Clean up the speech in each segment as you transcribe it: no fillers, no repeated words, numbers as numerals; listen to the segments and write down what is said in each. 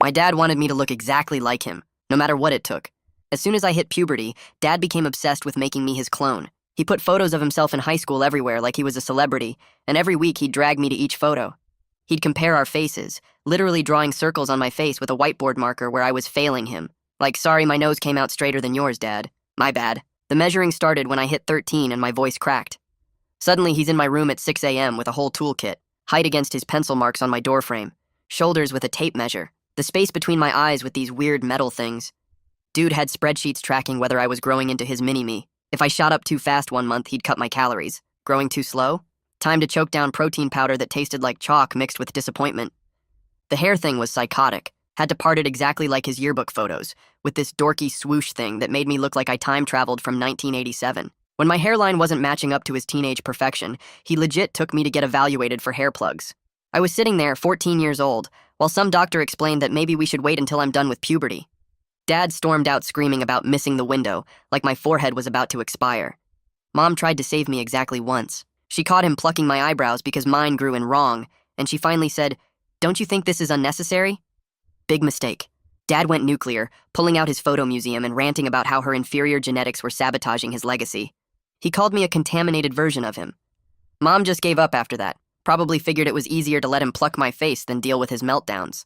My dad wanted me to look exactly like him, no matter what it took. As soon as I hit puberty, Dad became obsessed with making me his clone. He put photos of himself in high school everywhere like he was a celebrity, and every week he'd drag me to each photo. He'd compare our faces, literally drawing circles on my face with a whiteboard marker where I was failing him. Like, sorry, my nose came out straighter than yours, Dad. My bad. The measuring started when I hit 13 and my voice cracked. Suddenly, he's in my room at 6 a.m. with a whole toolkit, height against his pencil marks on my doorframe, shoulders with a tape measure, the space between my eyes with these weird metal things. Dude had spreadsheets tracking whether I was growing into his mini-me. If I shot up too fast one month, he'd cut my calories. Growing too slow? Time to choke down protein powder that tasted like chalk mixed with disappointment. The hair thing was psychotic. Had to part it exactly like his yearbook photos, with this dorky swoosh thing that made me look like I time-traveled from 1987. When my hairline wasn't matching up to his teenage perfection, he legit took me to get evaluated for hair plugs. I was sitting there, 14 years old, while some doctor explained that maybe we should wait until I'm done with puberty. Dad stormed out screaming about missing the window, like my forehead was about to expire. Mom tried to save me exactly once. She caught him plucking my eyebrows because mine grew in wrong, and she finally said, "Don't you think this is unnecessary?" Big mistake. Dad went nuclear, pulling out his photo museum and ranting about how her inferior genetics were sabotaging his legacy. He called me a contaminated version of him. Mom just gave up after that, probably figured it was easier to let him pluck my face than deal with his meltdowns.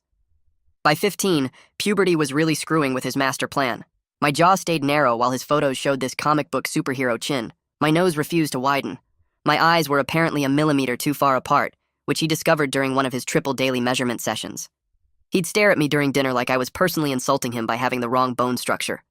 By 15, puberty was really screwing with his master plan. My jaw stayed narrow while his photos showed this comic book superhero chin. My nose refused to widen. My eyes were apparently a millimeter too far apart, which he discovered during one of his triple daily measurement sessions. He'd stare at me during dinner like I was personally insulting him by having the wrong bone structure.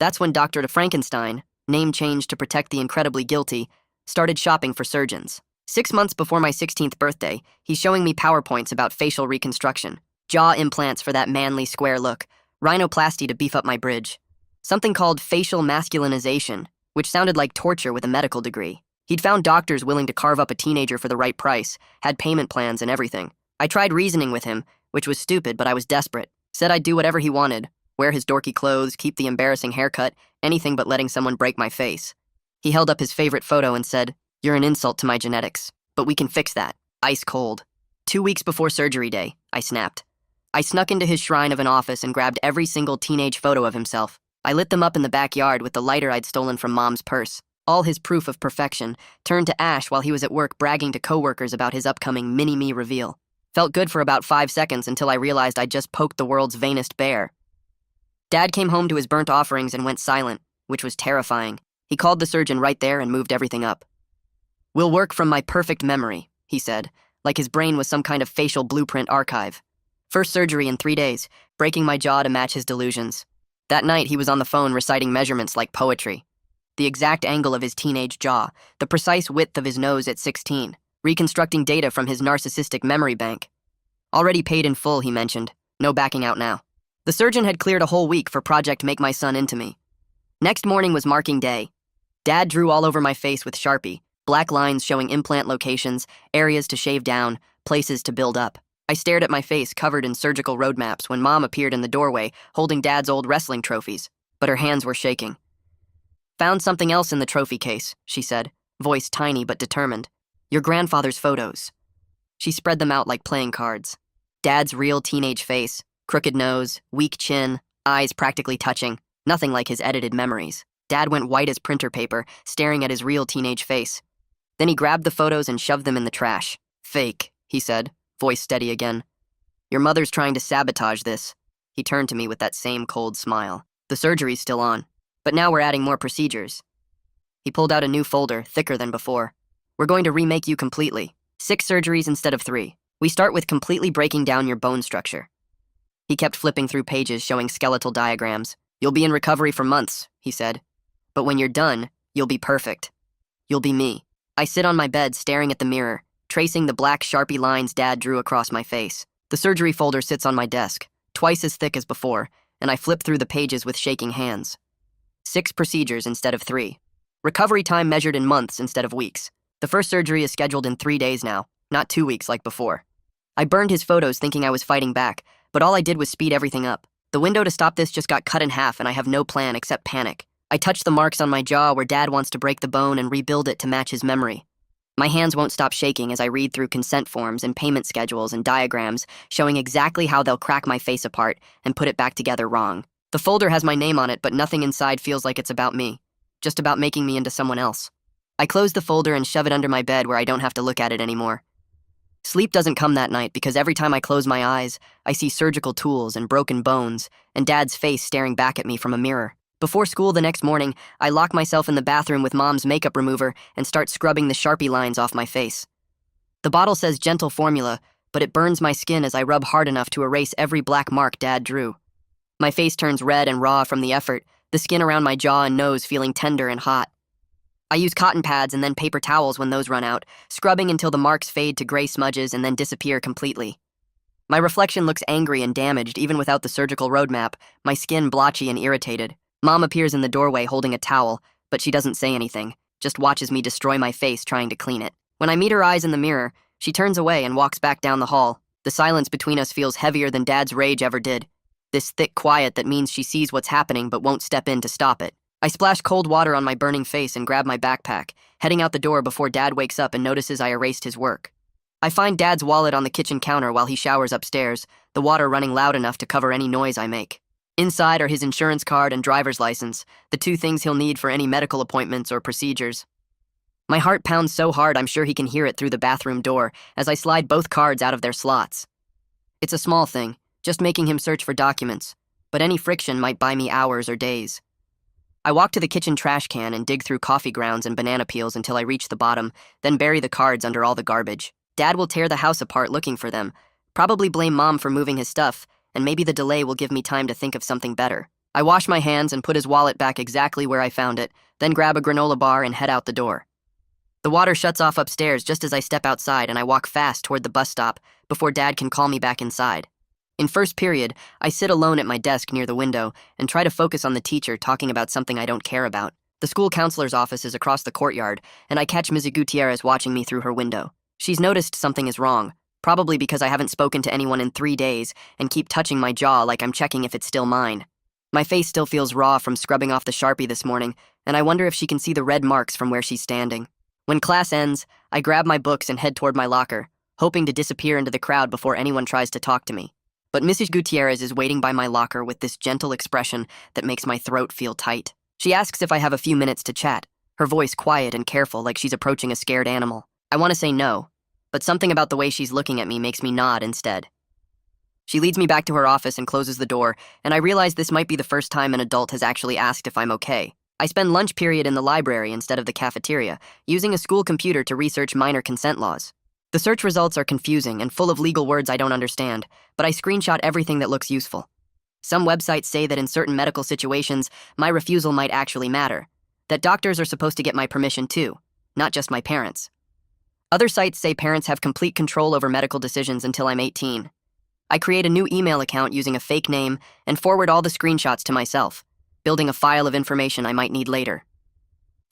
That's when Dr. Frankenstein, name changed to protect the incredibly guilty, started shopping for surgeons. 6 months before my 16th birthday, he's showing me PowerPoints about facial reconstruction, jaw implants for that manly square look, rhinoplasty to beef up my bridge, something called facial masculinization, which sounded like torture with a medical degree. He'd found doctors willing to carve up a teenager for the right price, had payment plans and everything. I tried reasoning with him, which was stupid, but I was desperate. Said I'd do whatever he wanted, wear his dorky clothes, keep the embarrassing haircut, anything but letting someone break my face. He held up his favorite photo and said, "You're an insult to my genetics, but we can fix that." Ice cold. 2 weeks before surgery day, I snapped. I snuck into his shrine of an office and grabbed every single teenage photo of himself. I lit them up in the backyard with the lighter I'd stolen from Mom's purse. All his proof of perfection turned to ash while he was at work bragging to coworkers about his upcoming mini-me reveal. Felt good for about 5 seconds until I realized I'd just poked the world's vainest bear. Dad came home to his burnt offerings and went silent, which was terrifying. He called the surgeon right there and moved everything up. "We'll work from my perfect memory," he said, like his brain was some kind of facial blueprint archive. First surgery in 3 days, breaking my jaw to match his delusions. That night, he was on the phone reciting measurements like poetry. The exact angle of his teenage jaw, the precise width of his nose at 16, reconstructing data from his narcissistic memory bank. Already paid in full, he mentioned. No backing out now. The surgeon had cleared a whole week for Project Make My Son Into Me. Next morning was marking day. Dad drew all over my face with Sharpie, black lines showing implant locations, areas to shave down, places to build up. I stared at my face covered in surgical roadmaps when Mom appeared in the doorway, holding Dad's old wrestling trophies, but her hands were shaking. "Found something else in the trophy case," she said, voice tiny but determined. "Your grandfather's photos." She spread them out like playing cards. Dad's real teenage face, crooked nose, weak chin, eyes practically touching, nothing like his edited memories. Dad went white as printer paper, staring at his real teenage face. Then he grabbed the photos and shoved them in the trash. "Fake," he said, voice steady again. "Your mother's trying to sabotage this." He turned to me with that same cold smile. "The surgery's still on, but now we're adding more procedures." He pulled out a new folder, thicker than before. "We're going to remake you completely. 6 surgeries instead of 3. We start with completely breaking down your bone structure." He kept flipping through pages showing skeletal diagrams. "You'll be in recovery for months," he said. "But when you're done, you'll be perfect. You'll be me." I sit on my bed staring at the mirror, tracing the black Sharpie lines Dad drew across my face. The surgery folder sits on my desk, twice as thick as before, and I flip through the pages with shaking hands. 6 procedures instead of 3. Recovery time measured in months instead of weeks. The first surgery is scheduled in 3 days now, not 2 weeks like before. I burned his photos thinking I was fighting back, but all I did was speed everything up. The window to stop this just got cut in half and I have no plan except panic. I touch the marks on my jaw where Dad wants to break the bone and rebuild it to match his memory. My hands won't stop shaking as I read through consent forms and payment schedules and diagrams showing exactly how they'll crack my face apart and put it back together wrong. The folder has my name on it, but nothing inside feels like it's about me, just about making me into someone else. I close the folder and shove it under my bed where I don't have to look at it anymore. Sleep doesn't come that night because every time I close my eyes, I see surgical tools and broken bones and Dad's face staring back at me from a mirror. Before school the next morning, I lock myself in the bathroom with Mom's makeup remover and start scrubbing the Sharpie lines off my face. The bottle says gentle formula, but it burns my skin as I rub hard enough to erase every black mark Dad drew. My face turns red and raw from the effort, the skin around my jaw and nose feeling tender and hot. I use cotton pads and then paper towels when those run out, scrubbing until the marks fade to gray smudges and then disappear completely. My reflection looks angry and damaged even without the surgical roadmap, my skin blotchy and irritated. Mom appears in the doorway holding a towel, but she doesn't say anything, just watches me destroy my face trying to clean it. When I meet her eyes in the mirror, she turns away and walks back down the hall. The silence between us feels heavier than Dad's rage ever did. This thick quiet that means she sees what's happening but won't step in to stop it. I splash cold water on my burning face and grab my backpack, heading out the door before Dad wakes up and notices I erased his work. I find Dad's wallet on the kitchen counter while he showers upstairs, the water running loud enough to cover any noise I make. Inside are his insurance card and driver's license, the two things he'll need for any medical appointments or procedures. My heart pounds so hard I'm sure he can hear it through the bathroom door as I slide both cards out of their slots. It's a small thing, just making him search for documents, but any friction might buy me hours or days. I walk to the kitchen trash can and dig through coffee grounds and banana peels until I reach the bottom, then bury the cards under all the garbage. Dad will tear the house apart looking for them, probably blame Mom for moving his stuff, and maybe the delay will give me time to think of something better. I wash my hands and put his wallet back exactly where I found it, then grab a granola bar and head out the door. The water shuts off upstairs just as I step outside and I walk fast toward the bus stop before Dad can call me back inside. In first period, I sit alone at my desk near the window and try to focus on the teacher talking about something I don't care about. The school counselor's office is across the courtyard, and I catch Mrs. Gutierrez watching me through her window. She's noticed something is wrong, probably because I haven't spoken to anyone in 3 days and keep touching my jaw like I'm checking if it's still mine. My face still feels raw from scrubbing off the Sharpie this morning, and I wonder if she can see the red marks from where she's standing. When class ends, I grab my books and head toward my locker, hoping to disappear into the crowd before anyone tries to talk to me. But Mrs. Gutierrez is waiting by my locker with this gentle expression that makes my throat feel tight. She asks if I have a few minutes to chat, her voice quiet and careful like she's approaching a scared animal. I want to say no, but something about the way she's looking at me makes me nod instead. She leads me back to her office and closes the door, and I realize this might be the first time an adult has actually asked if I'm okay. I spend lunch period in the library instead of the cafeteria, using a school computer to research minor consent laws. The search results are confusing and full of legal words I don't understand, but I screenshot everything that looks useful. Some websites say that in certain medical situations, my refusal might actually matter, that doctors are supposed to get my permission too, not just my parents. Other sites say parents have complete control over medical decisions until I'm 18. I create a new email account using a fake name and forward all the screenshots to myself, building a file of information I might need later.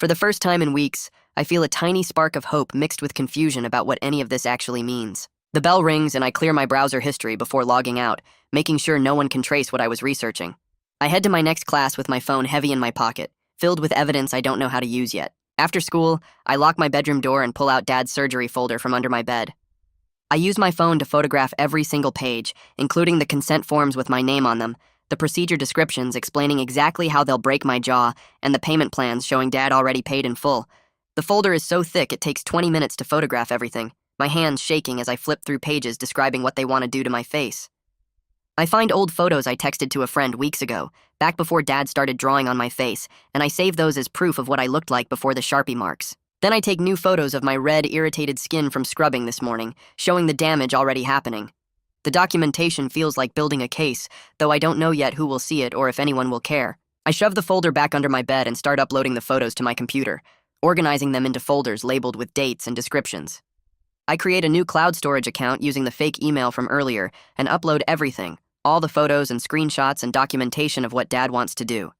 For the first time in weeks, I feel a tiny spark of hope mixed with confusion about what any of this actually means. The bell rings and I clear my browser history before logging out, making sure no one can trace what I was researching. I head to my next class with my phone heavy in my pocket, filled with evidence I don't know how to use yet. After school, I lock my bedroom door and pull out Dad's surgery folder from under my bed. I use my phone to photograph every single page, including the consent forms with my name on them, the procedure descriptions explaining exactly how they'll break my jaw, and the payment plans showing Dad already paid in full. The folder is so thick it takes 20 minutes to photograph everything, my hands shaking as I flip through pages describing what they want to do to my face. I find old photos I texted to a friend weeks ago, back before Dad started drawing on my face, and I save those as proof of what I looked like before the Sharpie marks. Then I take new photos of my red, irritated skin from scrubbing this morning, showing the damage already happening. The documentation feels like building a case, though I don't know yet who will see it or if anyone will care. I shove the folder back under my bed and start uploading the photos to my computer, organizing them into folders labeled with dates and descriptions. I create a new cloud storage account using the fake email from earlier and upload everything, all the photos and screenshots and documentation of what Dad wants to do.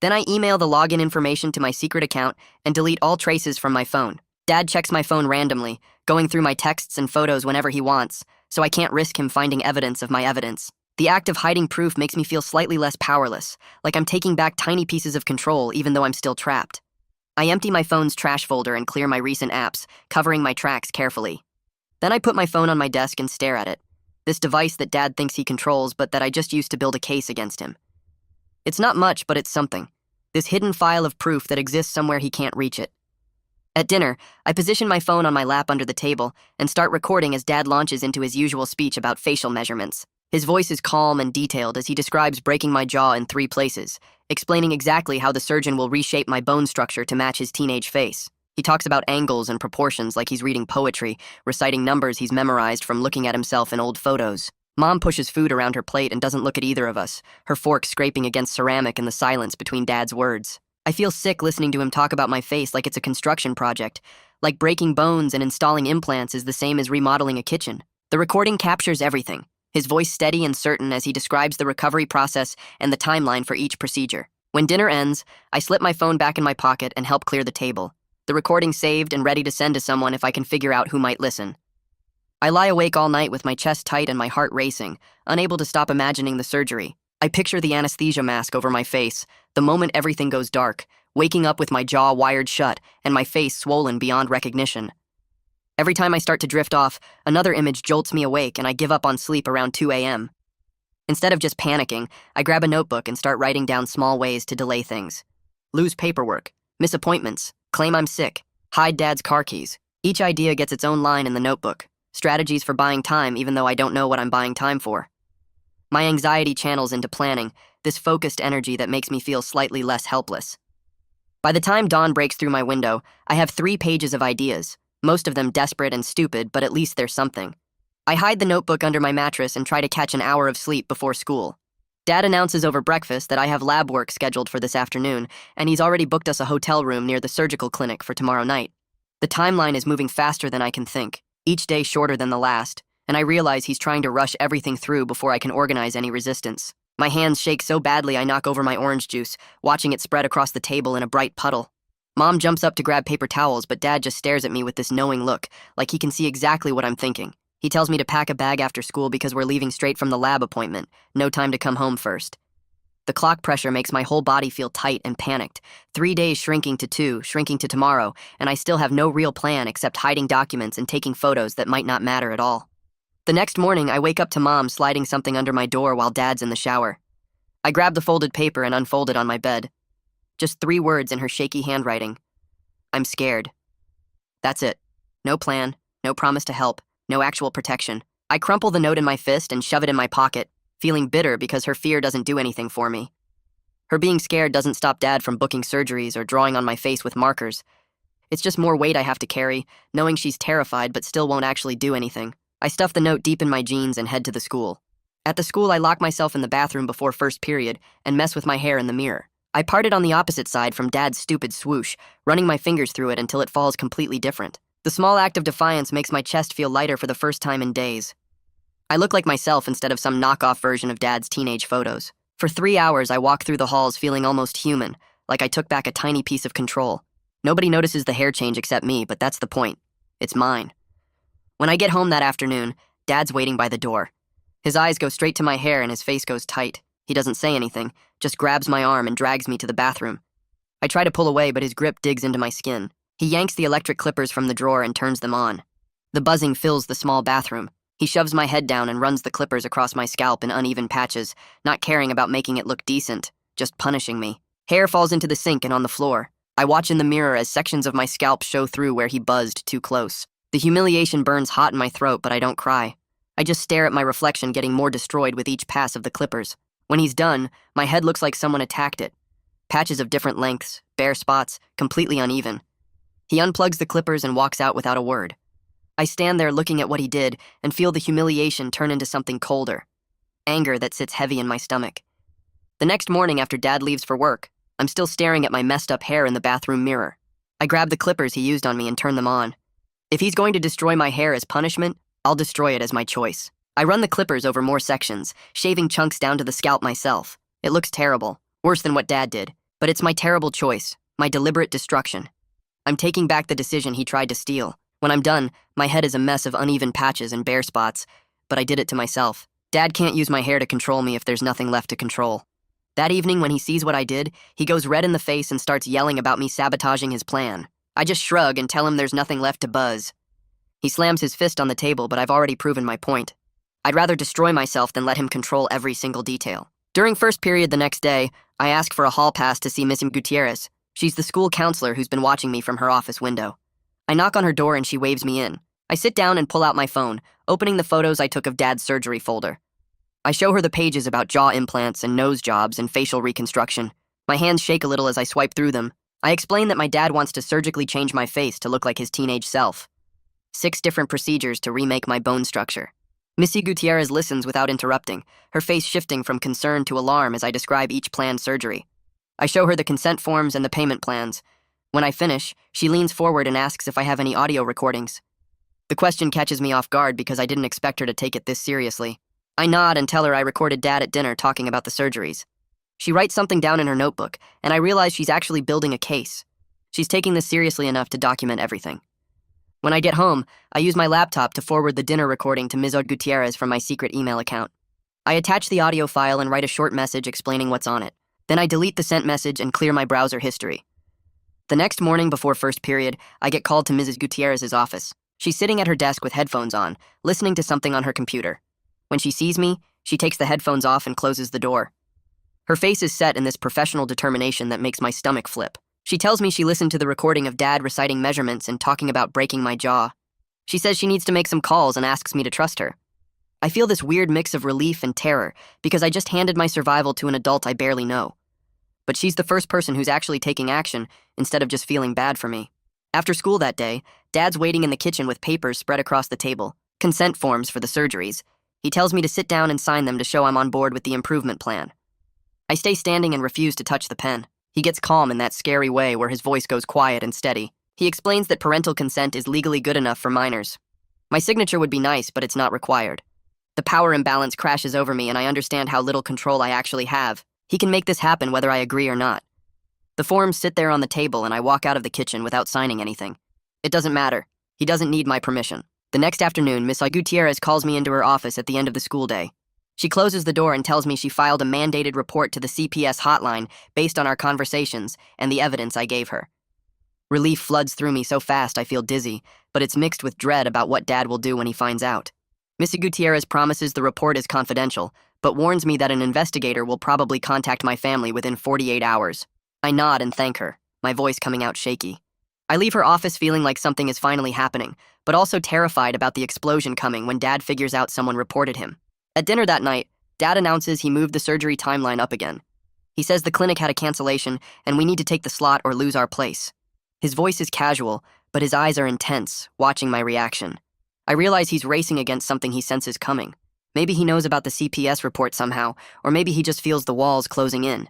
Then I email the login information to my secret account and delete all traces from my phone. Dad checks my phone randomly, going through my texts and photos whenever he wants, so I can't risk him finding evidence of my evidence. The act of hiding proof makes me feel slightly less powerless, like I'm taking back tiny pieces of control even though I'm still trapped. I empty my phone's trash folder and clear my recent apps, covering my tracks carefully. Then I put my phone on my desk and stare at it. This device that Dad thinks he controls, but that I just used to build a case against him. It's not much, but it's something. This hidden file of proof that exists somewhere he can't reach it. At dinner, I position my phone on my lap under the table and start recording as Dad launches into his usual speech about facial measurements. His voice is calm and detailed as he describes breaking my jaw in 3 places, explaining exactly how the surgeon will reshape my bone structure to match his teenage face. He talks about angles and proportions like he's reading poetry, reciting numbers he's memorized from looking at himself in old photos. Mom pushes food around her plate and doesn't look at either of us, her fork scraping against ceramic in the silence between Dad's words. I feel sick listening to him talk about my face like it's a construction project, like breaking bones and installing implants is the same as remodeling a kitchen. The recording captures everything, his voice steady and certain as he describes the recovery process and the timeline for each procedure. When dinner ends, I slip my phone back in my pocket and help clear the table. The recording saved and ready to send to someone if I can figure out who might listen. I lie awake all night with my chest tight and my heart racing, unable to stop imagining the surgery. I picture the anesthesia mask over my face, the moment everything goes dark, waking up with my jaw wired shut and my face swollen beyond recognition. Every time I start to drift off, another image jolts me awake and I give up on sleep around 2 a.m. Instead of just panicking, I grab a notebook and start writing down small ways to delay things. Lose paperwork, miss appointments, claim I'm sick, hide Dad's car keys. Each idea gets its own line in the notebook. Strategies for buying time even though I don't know what I'm buying time for. My anxiety channels into planning, this focused energy that makes me feel slightly less helpless. By the time dawn breaks through my window, I have 3 pages of ideas, most of them desperate and stupid, but at least there's something. I hide the notebook under my mattress and try to catch an hour of sleep before school. Dad announces over breakfast that I have lab work scheduled for this afternoon, and he's already booked us a hotel room near the surgical clinic for tomorrow night. The timeline is moving faster than I can think, each day shorter than the last, and I realize he's trying to rush everything through before I can organize any resistance. My hands shake so badly I knock over my orange juice, watching it spread across the table in a bright puddle. Mom jumps up to grab paper towels, but Dad just stares at me with this knowing look, like he can see exactly what I'm thinking. He tells me to pack a bag after school because we're leaving straight from the lab appointment, no time to come home first. The clock pressure makes my whole body feel tight and panicked. 3 days shrinking to 2, shrinking to tomorrow, and I still have no real plan except hiding documents and taking photos that might not matter at all. The next morning, I wake up to Mom sliding something under my door while Dad's in the shower. I grab the folded paper and unfold it on my bed. Just 3 words in her shaky handwriting. I'm scared. That's it. No plan, no promise to help, no actual protection. I crumple the note in my fist and shove it in my pocket, feeling bitter because her fear doesn't do anything for me. Her being scared doesn't stop Dad from booking surgeries or drawing on my face with markers. It's just more weight I have to carry, knowing she's terrified but still won't actually do anything. I stuff the note deep in my jeans and head to the school. At the school, I lock myself in the bathroom before first period and mess with my hair in the mirror. I part it on the opposite side from Dad's stupid swoosh, running my fingers through it until it falls completely different. The small act of defiance makes my chest feel lighter for the first time in days. I look like myself instead of some knockoff version of Dad's teenage photos. For 3 hours, I walk through the halls feeling almost human, like I took back a tiny piece of control. Nobody notices the hair change except me, but that's the point. It's mine. When I get home that afternoon, Dad's waiting by the door. His eyes go straight to my hair and his face goes tight. He doesn't say anything, just grabs my arm and drags me to the bathroom. I try to pull away, but his grip digs into my skin. He yanks the electric clippers from the drawer and turns them on. The buzzing fills the small bathroom. He shoves my head down and runs the clippers across my scalp in uneven patches, not caring about making it look decent, just punishing me. Hair falls into the sink and on the floor. I watch in the mirror as sections of my scalp show through where he buzzed too close. The humiliation burns hot in my throat, but I don't cry. I just stare at my reflection getting more destroyed with each pass of the clippers. When he's done, my head looks like someone attacked it. Patches of different lengths, bare spots, completely uneven. He unplugs the clippers and walks out without a word. I stand there looking at what he did and feel the humiliation turn into something colder. Anger that sits heavy in my stomach. The next morning after Dad leaves for work, I'm still staring at my messed up hair in the bathroom mirror. I grab the clippers he used on me and turn them on. If he's going to destroy my hair as punishment, I'll destroy it as my choice. I run the clippers over more sections, shaving chunks down to the scalp myself. It looks terrible, worse than what Dad did, but it's my terrible choice, my deliberate destruction. I'm taking back the decision he tried to steal. When I'm done, my head is a mess of uneven patches and bare spots, but I did it to myself. Dad can't use my hair to control me if there's nothing left to control. That evening, when he sees what I did, he goes red in the face and starts yelling about me sabotaging his plan. I just shrug and tell him there's nothing left to buzz. He slams his fist on the table, but I've already proven my point. I'd rather destroy myself than let him control every single detail. During first period the next day, I ask for a hall pass to see Miss Gutierrez. She's the school counselor who's been watching me from her office window. I knock on her door and she waves me in. I sit down and pull out my phone, opening the photos I took of Dad's surgery folder. I show her the pages about jaw implants and nose jobs and facial reconstruction. My hands shake a little as I swipe through them. I explain that my dad wants to surgically change my face to look like his teenage self. 6 different procedures to remake my bone structure. Missy Gutierrez listens without interrupting, her face shifting from concern to alarm as I describe each planned surgery. I show her the consent forms and the payment plans. When I finish, she leans forward and asks if I have any audio recordings. The question catches me off guard because I didn't expect her to take it this seriously. I nod and tell her I recorded Dad at dinner talking about the surgeries. She writes something down in her notebook, and I realize she's actually building a case. She's taking this seriously enough to document everything. When I get home, I use my laptop to forward the dinner recording to Ms. Gutierrez from my secret email account. I attach the audio file and write a short message explaining what's on it. Then I delete the sent message and clear my browser history. The next morning before first period, I get called to Mrs. Gutierrez's office. She's sitting at her desk with headphones on, listening to something on her computer. When she sees me, she takes the headphones off and closes the door. Her face is set in this professional determination that makes my stomach flip. She tells me she listened to the recording of Dad reciting measurements and talking about breaking my jaw. She says she needs to make some calls and asks me to trust her. I feel this weird mix of relief and terror because I just handed my survival to an adult I barely know. But she's the first person who's actually taking action instead of just feeling bad for me. After school that day, Dad's waiting in the kitchen with papers spread across the table, consent forms for the surgeries. He tells me to sit down and sign them to show I'm on board with the improvement plan. I stay standing and refuse to touch the pen. He gets calm in that scary way where his voice goes quiet and steady. He explains that parental consent is legally good enough for minors. My signature would be nice, but it's not required. The power imbalance crashes over me and I understand how little control I actually have. He can make this happen whether I agree or not. The forms sit there on the table and I walk out of the kitchen without signing anything. It doesn't matter. He doesn't need my permission. The next afternoon, Miss Gutierrez calls me into her office at the end of the school day. She closes the door and tells me she filed a mandated report to the CPS hotline based on our conversations and the evidence I gave her. Relief floods through me so fast I feel dizzy, but it's mixed with dread about what Dad will do when he finds out. Miss Gutierrez promises the report is confidential, but warns me that an investigator will probably contact my family within 48 hours. I nod and thank her, my voice coming out shaky. I leave her office feeling like something is finally happening, but also terrified about the explosion coming when Dad figures out someone reported him. At dinner that night, Dad announces he moved the surgery timeline up again. He says the clinic had a cancellation and we need to take the slot or lose our place. His voice is casual, but his eyes are intense, watching my reaction. I realize he's racing against something he senses coming. Maybe he knows about the CPS report somehow, or maybe he just feels the walls closing in.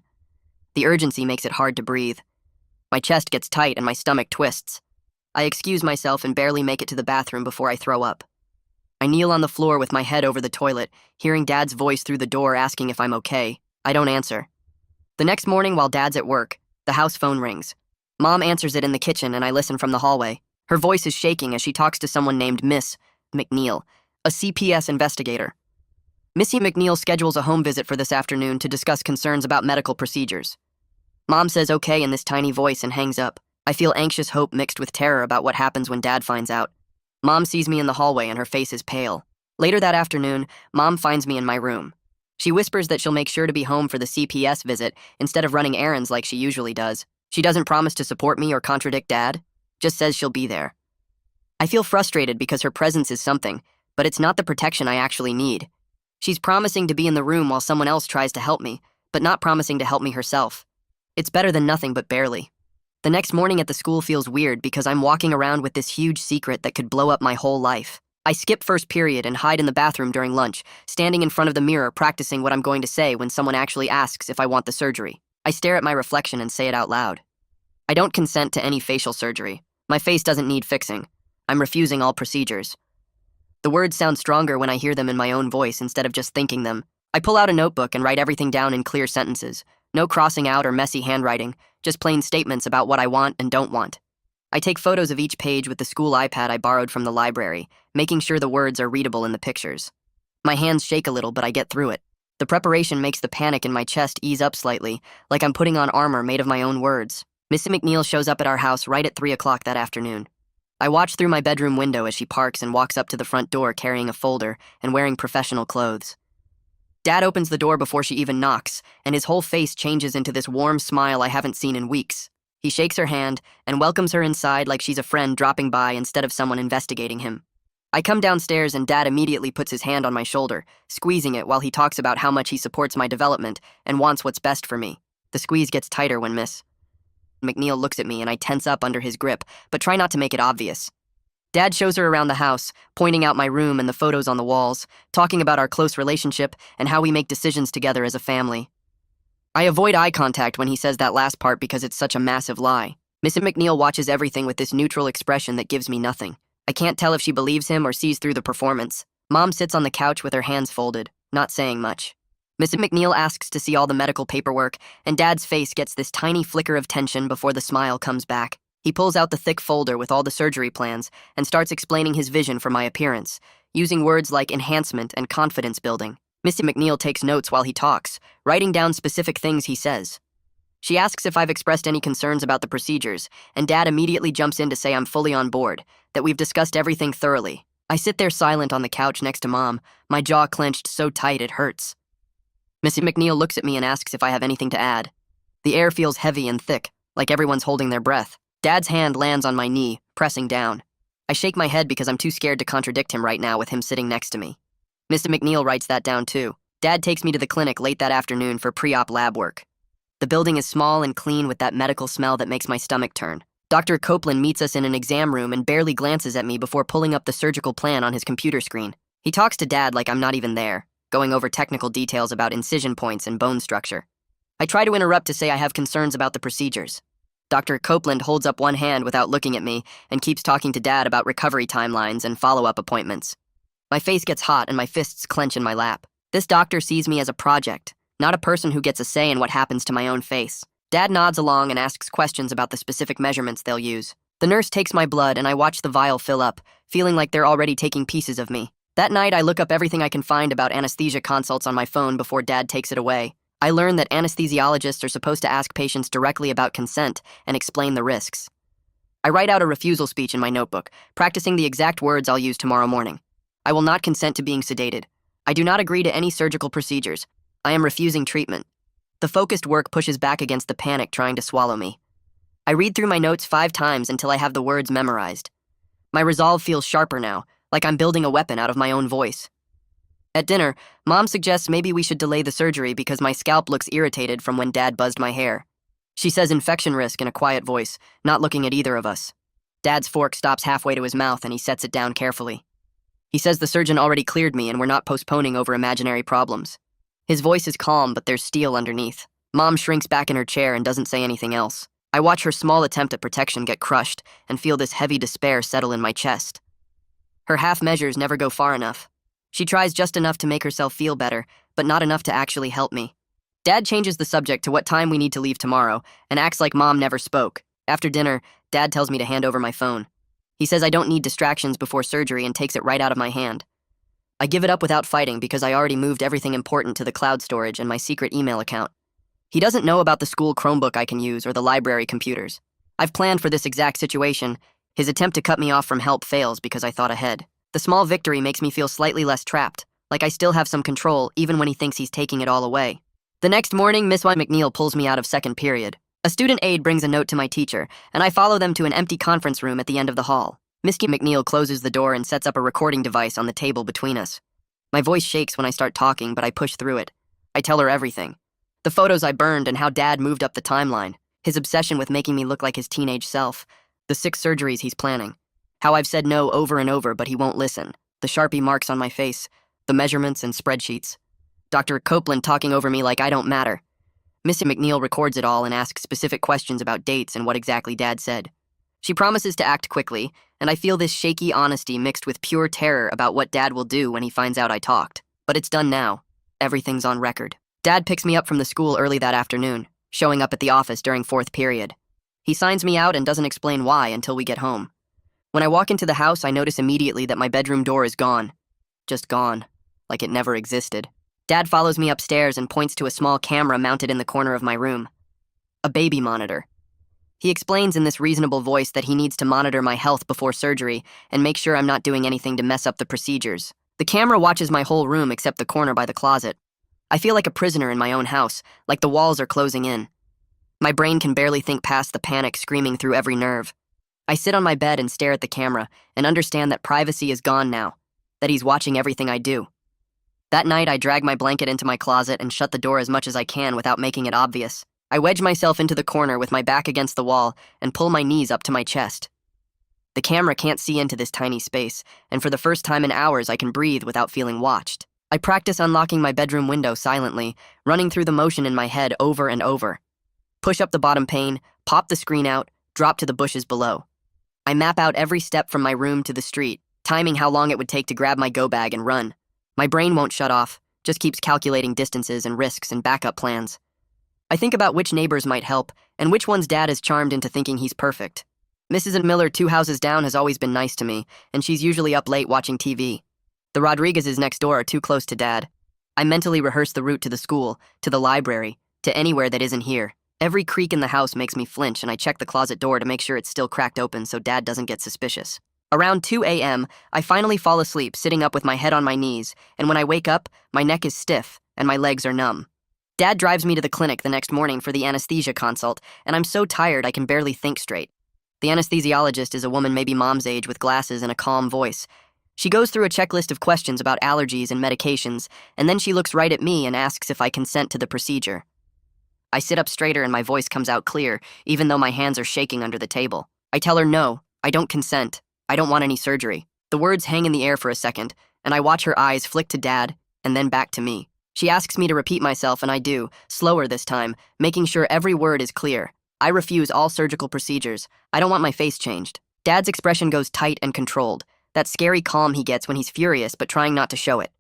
The urgency makes it hard to breathe. My chest gets tight and my stomach twists. I excuse myself and barely make it to the bathroom before I throw up. I kneel on the floor with my head over the toilet, hearing Dad's voice through the door asking if I'm okay. I don't answer. The next morning while Dad's at work, the house phone rings. Mom answers it in the kitchen and I listen from the hallway. Her voice is shaking as she talks to someone named Miss McNeil, a CPS investigator. Missy McNeil schedules a home visit for this afternoon to discuss concerns about medical procedures. Mom says okay in this tiny voice and hangs up. I feel anxious hope mixed with terror about what happens when Dad finds out. Mom sees me in the hallway and her face is pale. Later that afternoon, Mom finds me in my room. She whispers that she'll make sure to be home for the CPS visit instead of running errands like she usually does. She doesn't promise to support me or contradict Dad, just says she'll be there. I feel frustrated because her presence is something, but it's not the protection I actually need. She's promising to be in the room while someone else tries to help me, but not promising to help me herself. It's better than nothing but barely. The next morning at the school feels weird because I'm walking around with this huge secret that could blow up my whole life. I skip first period and hide in the bathroom during lunch, standing in front of the mirror practicing what I'm going to say when someone actually asks if I want the surgery. I stare at my reflection and say it out loud. I don't consent to any facial surgery. My face doesn't need fixing. I'm refusing all procedures. The words sound stronger when I hear them in my own voice instead of just thinking them. I pull out a notebook and write everything down in clear sentences. No crossing out or messy handwriting, just plain statements about what I want and don't want. I take photos of each page with the school iPad I borrowed from the library, making sure the words are readable in the pictures. My hands shake a little, but I get through it. The preparation makes the panic in my chest ease up slightly, like I'm putting on armor made of my own words. Missy McNeil shows up at our house right at 3 o'clock that afternoon. I watch through my bedroom window as she parks and walks up to the front door carrying a folder and wearing professional clothes. Dad opens the door before she even knocks, and his whole face changes into this warm smile I haven't seen in weeks. He shakes her hand and welcomes her inside like she's a friend dropping by instead of someone investigating him. I come downstairs and Dad immediately puts his hand on my shoulder, squeezing it while he talks about how much he supports my development and wants what's best for me. The squeeze gets tighter when Miss McNeil looks at me and I tense up under his grip, but try not to make it obvious. Dad shows her around the house, pointing out my room and the photos on the walls, talking about our close relationship and how we make decisions together as a family. I avoid eye contact when he says that last part because it's such a massive lie. Miss McNeil watches everything with this neutral expression that gives me nothing. I can't tell if she believes him or sees through the performance. Mom sits on the couch with her hands folded, not saying much. Miss McNeil asks to see all the medical paperwork, and Dad's face gets this tiny flicker of tension before the smile comes back. He pulls out the thick folder with all the surgery plans and starts explaining his vision for my appearance, using words like enhancement and confidence building. Missy McNeil takes notes while he talks, writing down specific things he says. She asks if I've expressed any concerns about the procedures, and Dad immediately jumps in to say I'm fully on board, that we've discussed everything thoroughly. I sit there silent on the couch next to Mom, my jaw clenched so tight it hurts. Missy McNeil looks at me and asks if I have anything to add. The air feels heavy and thick, like everyone's holding their breath. Dad's hand lands on my knee, pressing down. I shake my head because I'm too scared to contradict him right now with him sitting next to me. Mr. McNeil writes that down too. Dad takes me to the clinic late that afternoon for pre-op lab work. The building is small and clean with that medical smell that makes my stomach turn. Dr. Copeland meets us in an exam room and barely glances at me before pulling up the surgical plan on his computer screen. He talks to Dad like I'm not even there, going over technical details about incision points and bone structure. I try to interrupt to say I have concerns about the procedures. Dr. Copeland holds up one hand without looking at me and keeps talking to Dad about recovery timelines and follow-up appointments. My face gets hot and my fists clench in my lap. This doctor sees me as a project, not a person who gets a say in what happens to my own face. Dad nods along and asks questions about the specific measurements they'll use. The nurse takes my blood and I watch the vial fill up, feeling like they're already taking pieces of me. That night, I look up everything I can find about anesthesia consults on my phone before Dad takes it away. I learn that anesthesiologists are supposed to ask patients directly about consent and explain the risks. I write out a refusal speech in my notebook, practicing the exact words I'll use tomorrow morning. I will not consent to being sedated. I do not agree to any surgical procedures. I am refusing treatment. The focused work pushes back against the panic trying to swallow me. I read through my notes 5 times until I have the words memorized. My resolve feels sharper now, like I'm building a weapon out of my own voice. At dinner, Mom suggests maybe we should delay the surgery because my scalp looks irritated from when Dad buzzed my hair. She says infection risk in a quiet voice, not looking at either of us. Dad's fork stops halfway to his mouth and he sets it down carefully. He says the surgeon already cleared me and we're not postponing over imaginary problems. His voice is calm, but there's steel underneath. Mom shrinks back in her chair and doesn't say anything else. I watch her small attempt at protection get crushed and feel this heavy despair settle in my chest. Her half measures never go far enough. She tries just enough to make herself feel better, but not enough to actually help me. Dad changes the subject to what time we need to leave tomorrow and acts like Mom never spoke. After dinner, Dad tells me to hand over my phone. He says I don't need distractions before surgery and takes it right out of my hand. I give it up without fighting because I already moved everything important to the cloud storage and my secret email account. He doesn't know about the school Chromebook I can use or the library computers. I've planned for this exact situation. His attempt to cut me off from help fails because I thought ahead. The small victory makes me feel slightly less trapped, like I still have some control even when he thinks he's taking it all away. The next morning, Miss McNeil pulls me out of second period. A student aide brings a note to my teacher, and I follow them to an empty conference room at the end of the hall. Miss McNeil closes the door and sets up a recording device on the table between us. My voice shakes when I start talking, but I push through it. I tell her everything. The photos I burned and how Dad moved up the timeline. His obsession with making me look like his teenage self. The 6 surgeries he's planning. How I've said no over and over, but he won't listen. The Sharpie marks on my face. The measurements and spreadsheets. Dr. Copeland talking over me like I don't matter. Miss McNeil records it all and asks specific questions about dates and what exactly Dad said. She promises to act quickly, and I feel this shaky honesty mixed with pure terror about what Dad will do when he finds out I talked. But it's done now. Everything's on record. Dad picks me up from the school early that afternoon, showing up at the office during 4th period. He signs me out and doesn't explain why until we get home. When I walk into the house, I notice immediately that my bedroom door is gone. Just gone. Like it never existed. Dad follows me upstairs and points to a small camera mounted in the corner of my room. A baby monitor. He explains in this reasonable voice that he needs to monitor my health before surgery and make sure I'm not doing anything to mess up the procedures. The camera watches my whole room except the corner by the closet. I feel like a prisoner in my own house, like the walls are closing in. My brain can barely think past the panic screaming through every nerve. I sit on my bed and stare at the camera and understand that privacy is gone now, that he's watching everything I do. That night, I drag my blanket into my closet and shut the door as much as I can without making it obvious. I wedge myself into the corner with my back against the wall and pull my knees up to my chest. The camera can't see into this tiny space, and for the first time in hours, I can breathe without feeling watched. I practice unlocking my bedroom window silently, running through the motion in my head over and over. Push up the bottom pane, pop the screen out, drop to the bushes below. I map out every step from my room to the street, timing how long it would take to grab my go bag and run. My brain won't shut off, just keeps calculating distances and risks and backup plans. I think about which neighbors might help, and which one's dad is charmed into thinking he's perfect. Mrs. Miller, 2 houses down, has always been nice to me, and she's usually up late watching TV. The Rodriguezes next door are too close to Dad. I mentally rehearse the route to the school, to the library, to anywhere that isn't here. Every creak in the house makes me flinch, and I check the closet door to make sure it's still cracked open so Dad doesn't get suspicious. Around 2 a.m., I finally fall asleep, sitting up with my head on my knees, and when I wake up, my neck is stiff and my legs are numb. Dad drives me to the clinic the next morning for the anesthesia consult, and I'm so tired I can barely think straight. The anesthesiologist is a woman maybe Mom's age with glasses and a calm voice. She goes through a checklist of questions about allergies and medications, and then she looks right at me and asks if I consent to the procedure. I sit up straighter and my voice comes out clear, even though my hands are shaking under the table. I tell her no, I don't consent. I don't want any surgery. The words hang in the air for a second, and I watch her eyes flick to Dad and then back to me. She asks me to repeat myself, and I do, slower this time, making sure every word is clear. I refuse all surgical procedures. I don't want my face changed. Dad's expression goes tight and controlled, that scary calm he gets when he's furious but trying not to show it.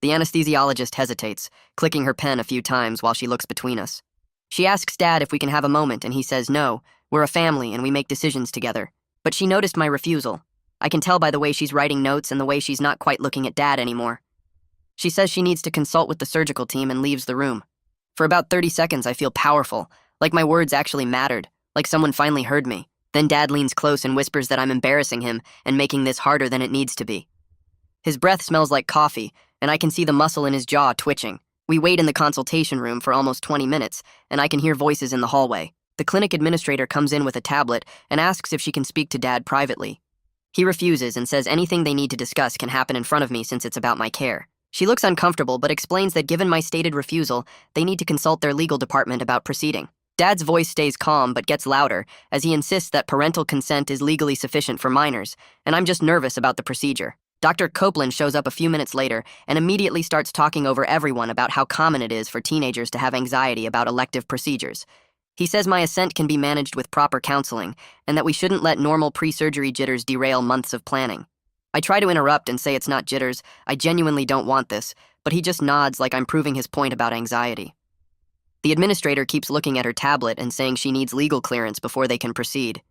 The anesthesiologist hesitates, clicking her pen a few times while she looks between us. She asks Dad if we can have a moment, and he says no, we're a family and we make decisions together. But she noticed my refusal. I can tell by the way she's writing notes and the way she's not quite looking at Dad anymore. She says she needs to consult with the surgical team and leaves the room. For about 30 seconds, I feel powerful, like my words actually mattered, like someone finally heard me. Then Dad leans close and whispers that I'm embarrassing him and making this harder than it needs to be. His breath smells like coffee, and I can see the muscle in his jaw twitching. We wait in the consultation room for almost 20 minutes, and I can hear voices in the hallway. The clinic administrator comes in with a tablet and asks if she can speak to Dad privately. He refuses and says anything they need to discuss can happen in front of me since it's about my care. She looks uncomfortable but explains that given my stated refusal, they need to consult their legal department about proceeding. Dad's voice stays calm but gets louder as he insists that parental consent is legally sufficient for minors, and I'm just nervous about the procedure. Dr. Copeland shows up a few minutes later and immediately starts talking over everyone about how common it is for teenagers to have anxiety about elective procedures. He says my assent can be managed with proper counseling and that we shouldn't let normal pre-surgery jitters derail months of planning. I try to interrupt and say it's not jitters, I genuinely don't want this, but he just nods like I'm proving his point about anxiety. The administrator keeps looking at her tablet and saying she needs legal clearance before they can proceed.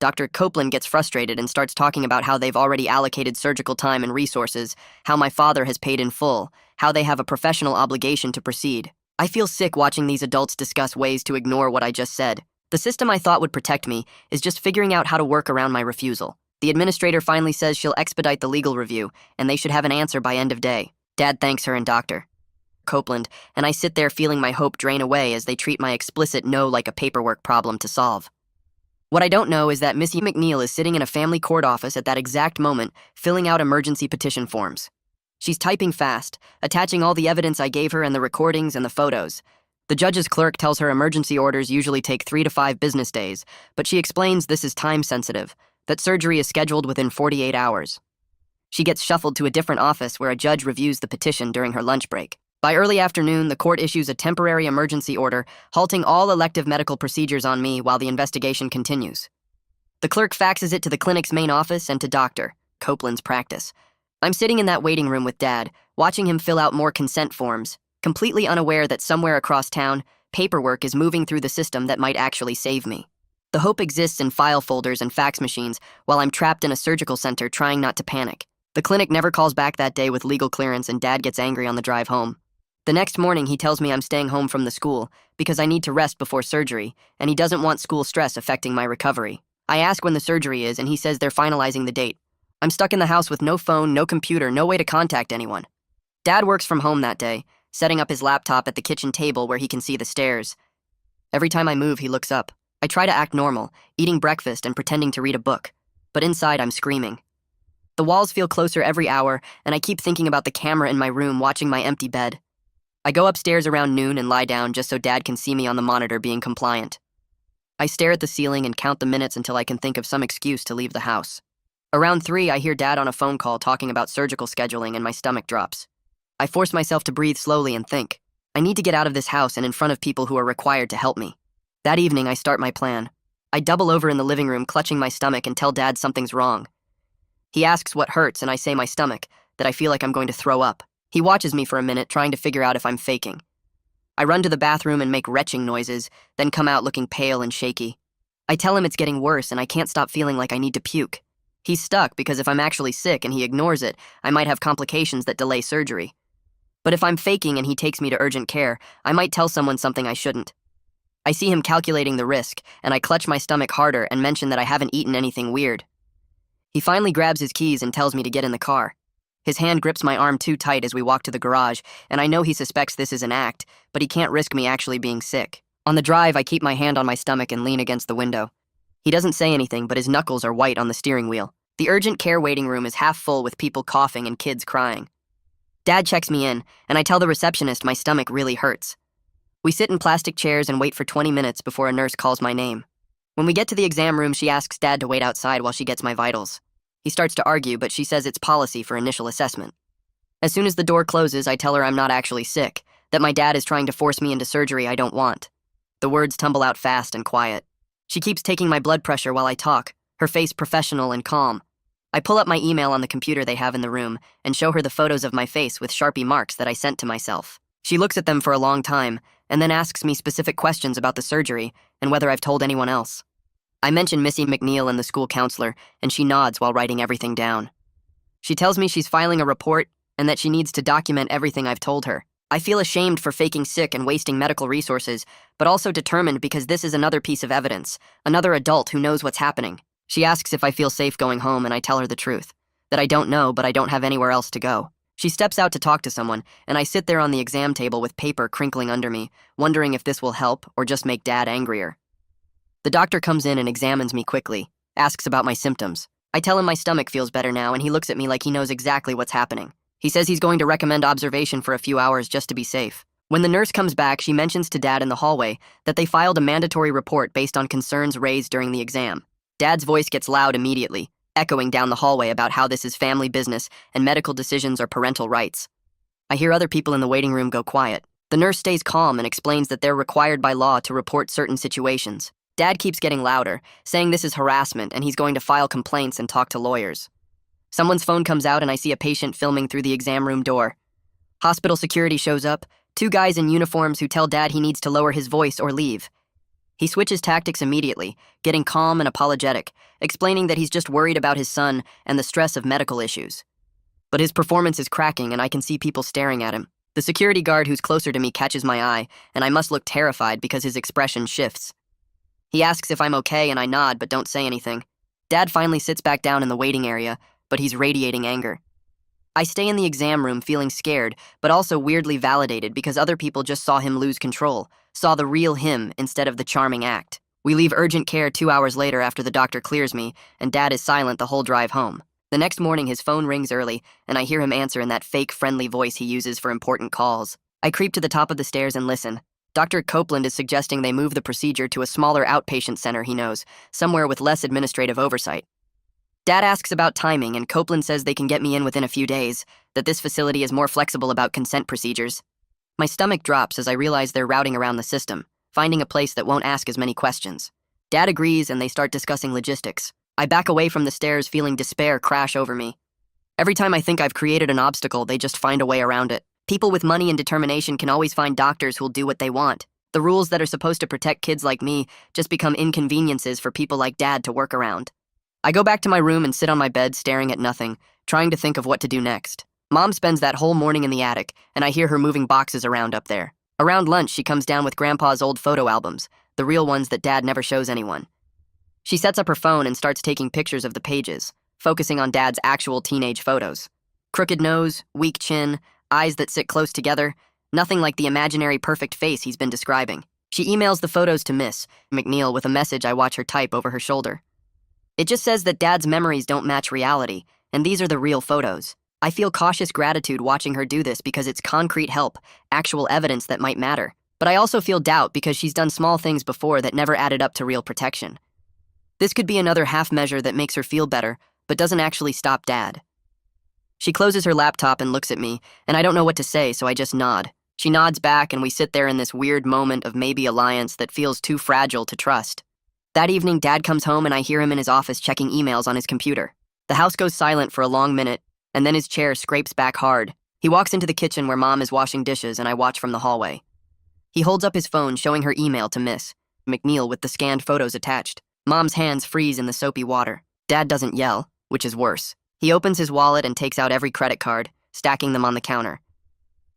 Dr. Copeland gets frustrated and starts talking about how they've already allocated surgical time and resources, how my father has paid in full, how they have a professional obligation to proceed. I feel sick watching these adults discuss ways to ignore what I just said. The system I thought would protect me is just figuring out how to work around my refusal. The administrator finally says she'll expedite the legal review, and they should have an answer by end of day. Dad thanks her and Dr. Copeland, and I sit there feeling my hope drain away as they treat my explicit no like a paperwork problem to solve. What I don't know is that Missy McNeil is sitting in a family court office at that exact moment, filling out emergency petition forms. She's typing fast, attaching all the evidence I gave her and the recordings and the photos. The judge's clerk tells her emergency orders usually take 3 to 5 business days, but she explains this is time-sensitive, that surgery is scheduled within 48 hours. She gets shuffled to a different office where a judge reviews the petition during her lunch break. By early afternoon, the court issues a temporary emergency order, halting all elective medical procedures on me while the investigation continues. The clerk faxes it to the clinic's main office and to Dr. Copeland's practice. I'm sitting in that waiting room with Dad, watching him fill out more consent forms, completely unaware that somewhere across town, paperwork is moving through the system that might actually save me. The hope exists in file folders and fax machines while I'm trapped in a surgical center trying not to panic. The clinic never calls back that day with legal clearance, and Dad gets angry on the drive home. The next morning, he tells me I'm staying home from the school because I need to rest before surgery, and he doesn't want school stress affecting my recovery. I ask when the surgery is, and he says they're finalizing the date. I'm stuck in the house with no phone, no computer, no way to contact anyone. Dad works from home that day, setting up his laptop at the kitchen table where he can see the stairs. Every time I move, he looks up. I try to act normal, eating breakfast and pretending to read a book, but inside I'm screaming. The walls feel closer every hour, and I keep thinking about the camera in my room watching my empty bed. I go upstairs around noon and lie down just so Dad can see me on the monitor being compliant. I stare at the ceiling and count the minutes until I can think of some excuse to leave the house. Around 3, I hear Dad on a phone call talking about surgical scheduling, and my stomach drops. I force myself to breathe slowly and think, I need to get out of this house and in front of people who are required to help me. That evening, I start my plan. I double over in the living room, clutching my stomach, and tell Dad something's wrong. He asks what hurts, and I say my stomach, that I feel like I'm going to throw up. He watches me for a minute, trying to figure out if I'm faking. I run to the bathroom and make retching noises, then come out looking pale and shaky. I tell him it's getting worse and I can't stop feeling like I need to puke. He's stuck because if I'm actually sick and he ignores it, I might have complications that delay surgery. But if I'm faking and he takes me to urgent care, I might tell someone something I shouldn't. I see him calculating the risk, and I clutch my stomach harder and mention that I haven't eaten anything weird. He finally grabs his keys and tells me to get in the car. His hand grips my arm too tight as we walk to the garage, and I know he suspects this is an act, but he can't risk me actually being sick. On the drive, I keep my hand on my stomach and lean against the window. He doesn't say anything, but his knuckles are white on the steering wheel. The urgent care waiting room is half full with people coughing and kids crying. Dad checks me in, and I tell the receptionist my stomach really hurts. We sit in plastic chairs and wait for 20 minutes before a nurse calls my name. When we get to the exam room, she asks Dad to wait outside while she gets my vitals. He starts to argue, but she says it's policy for initial assessment. As soon as the door closes, I tell her I'm not actually sick, that my dad is trying to force me into surgery I don't want. The words tumble out fast and quiet. She keeps taking my blood pressure while I talk, her face professional and calm. I pull up my email on the computer they have in the room and show her the photos of my face with Sharpie marks that I sent to myself. She looks at them for a long time and then asks me specific questions about the surgery and whether I've told anyone else. I mention Missy McNeil and the school counselor, and she nods while writing everything down. She tells me she's filing a report and that she needs to document everything I've told her. I feel ashamed for faking sick and wasting medical resources, but also determined because this is another piece of evidence, another adult who knows what's happening. She asks if I feel safe going home, and I tell her the truth, that I don't know, but I don't have anywhere else to go. She steps out to talk to someone, and I sit there on the exam table with paper crinkling under me, wondering if this will help or just make Dad angrier. The doctor comes in and examines me quickly, asks about my symptoms. I tell him my stomach feels better now, and he looks at me like he knows exactly what's happening. He says he's going to recommend observation for a few hours just to be safe. When the nurse comes back, she mentions to Dad in the hallway that they filed a mandatory report based on concerns raised during the exam. Dad's voice gets loud immediately, echoing down the hallway about how this is family business and medical decisions are parental rights. I hear other people in the waiting room go quiet. The nurse stays calm and explains that they're required by law to report certain situations. Dad keeps getting louder, saying this is harassment and he's going to file complaints and talk to lawyers. Someone's phone comes out and I see a patient filming through the exam room door. Hospital security shows up, 2 guys in uniforms who tell Dad he needs to lower his voice or leave. He switches tactics immediately, getting calm and apologetic, explaining that he's just worried about his son and the stress of medical issues. But his performance is cracking and I can see people staring at him. The security guard who's closer to me catches my eye, and I must look terrified because his expression shifts. He asks if I'm okay and I nod but don't say anything. Dad finally sits back down in the waiting area, but he's radiating anger. I stay in the exam room feeling scared, but also weirdly validated because other people just saw him lose control, saw the real him instead of the charming act. We leave urgent care 2 hours later after the doctor clears me, and Dad is silent the whole drive home. The next morning his phone rings early, and I hear him answer in that fake friendly voice he uses for important calls. I creep to the top of the stairs and listen. Dr. Copeland is suggesting they move the procedure to a smaller outpatient center he knows, somewhere with less administrative oversight. Dad asks about timing, and Copeland says they can get me in within a few days, that this facility is more flexible about consent procedures. My stomach drops as I realize they're routing around the system, finding a place that won't ask as many questions. Dad agrees, and they start discussing logistics. I back away from the stairs, feeling despair crash over me. Every time I think I've created an obstacle, they just find a way around it. People with money and determination can always find doctors who'll do what they want. The rules that are supposed to protect kids like me just become inconveniences for people like Dad to work around. I go back to my room and sit on my bed staring at nothing, trying to think of what to do next. Mom spends that whole morning in the attic, and I hear her moving boxes around up there. Around lunch, she comes down with Grandpa's old photo albums, the real ones that Dad never shows anyone. She sets up her phone and starts taking pictures of the pages, focusing on Dad's actual teenage photos. Crooked nose, weak chin, eyes that sit close together, nothing like the imaginary perfect face he's been describing. She emails the photos to Miss McNeil with a message I watch her type over her shoulder. It just says that Dad's memories don't match reality, and these are the real photos. I feel cautious gratitude watching her do this because it's concrete help, actual evidence that might matter. But I also feel doubt because she's done small things before that never added up to real protection. This could be another half measure that makes her feel better, but doesn't actually stop Dad. She closes her laptop and looks at me, and I don't know what to say, so I just nod. She nods back, and we sit there in this weird moment of maybe alliance that feels too fragile to trust. That evening, Dad comes home and I hear him in his office checking emails on his computer. The house goes silent for a long minute, and then his chair scrapes back hard. He walks into the kitchen where Mom is washing dishes, and I watch from the hallway. He holds up his phone, showing her email to Miss McNeil with the scanned photos attached. Mom's hands freeze in the soapy water. Dad doesn't yell, which is worse. He opens his wallet and takes out every credit card, stacking them on the counter.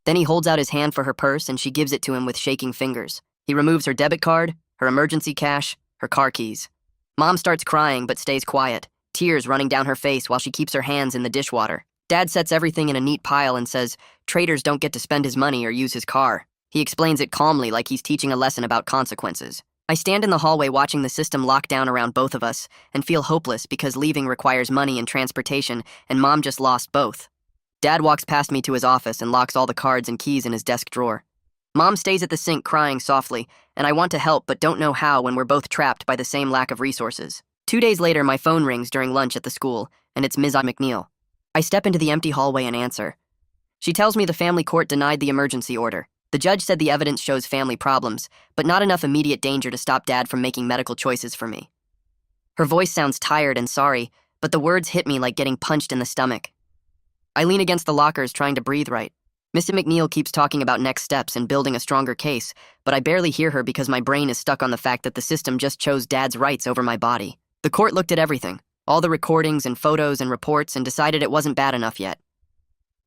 Then he holds out his hand for her purse, and she gives it to him with shaking fingers. He removes her debit card, her emergency cash, her car keys. Mom starts crying but stays quiet, tears running down her face while she keeps her hands in the dishwater. Dad sets everything in a neat pile and says, "Traders don't get to spend his money or use his car." He explains it calmly like he's teaching a lesson about consequences. I stand in the hallway watching the system lock down around both of us and feel hopeless because leaving requires money and transportation, and Mom just lost both. Dad walks past me to his office and locks all the cards and keys in his desk drawer. Mom stays at the sink crying softly, and I want to help but don't know how when we're both trapped by the same lack of resources. 2 days later, my phone rings during lunch at the school, and it's Ms. McNeil. I step into the empty hallway and answer. She tells me the family court denied the emergency order. The judge said the evidence shows family problems, but not enough immediate danger to stop Dad from making medical choices for me. Her voice sounds tired and sorry, but the words hit me like getting punched in the stomach. I lean against the lockers trying to breathe right. Mr. McNeil keeps talking about next steps and building a stronger case, but I barely hear her because my brain is stuck on the fact that the system just chose Dad's rights over my body. The court looked at everything, all the recordings and photos and reports, and decided it wasn't bad enough yet.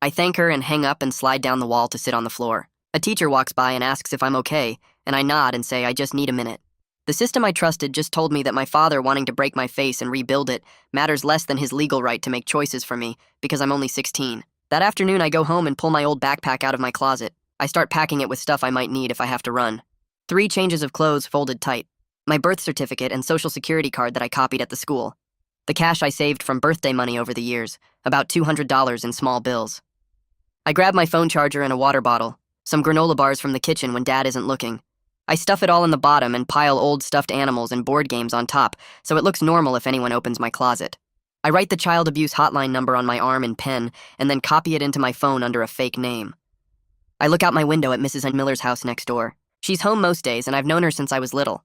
I thank her and hang up and slide down the wall to sit on the floor. A teacher walks by and asks if I'm okay, and I nod and say I just need a minute. The system I trusted just told me that my father wanting to break my face and rebuild it matters less than his legal right to make choices for me because I'm only 16. That afternoon, I go home and pull my old backpack out of my closet. I start packing it with stuff I might need if I have to run. 3 changes of clothes folded tight. My birth certificate and social security card that I copied at the school. The cash I saved from birthday money over the years, about $200 in small bills. I grab my phone charger and a water bottle, some granola bars from the kitchen when Dad isn't looking. I stuff it all in the bottom and pile old stuffed animals and board games on top so it looks normal if anyone opens my closet. I write the child abuse hotline number on my arm in pen and then copy it into my phone under a fake name. I look out my window at Mrs. Miller's house next door. She's home most days, and I've known her since I was little.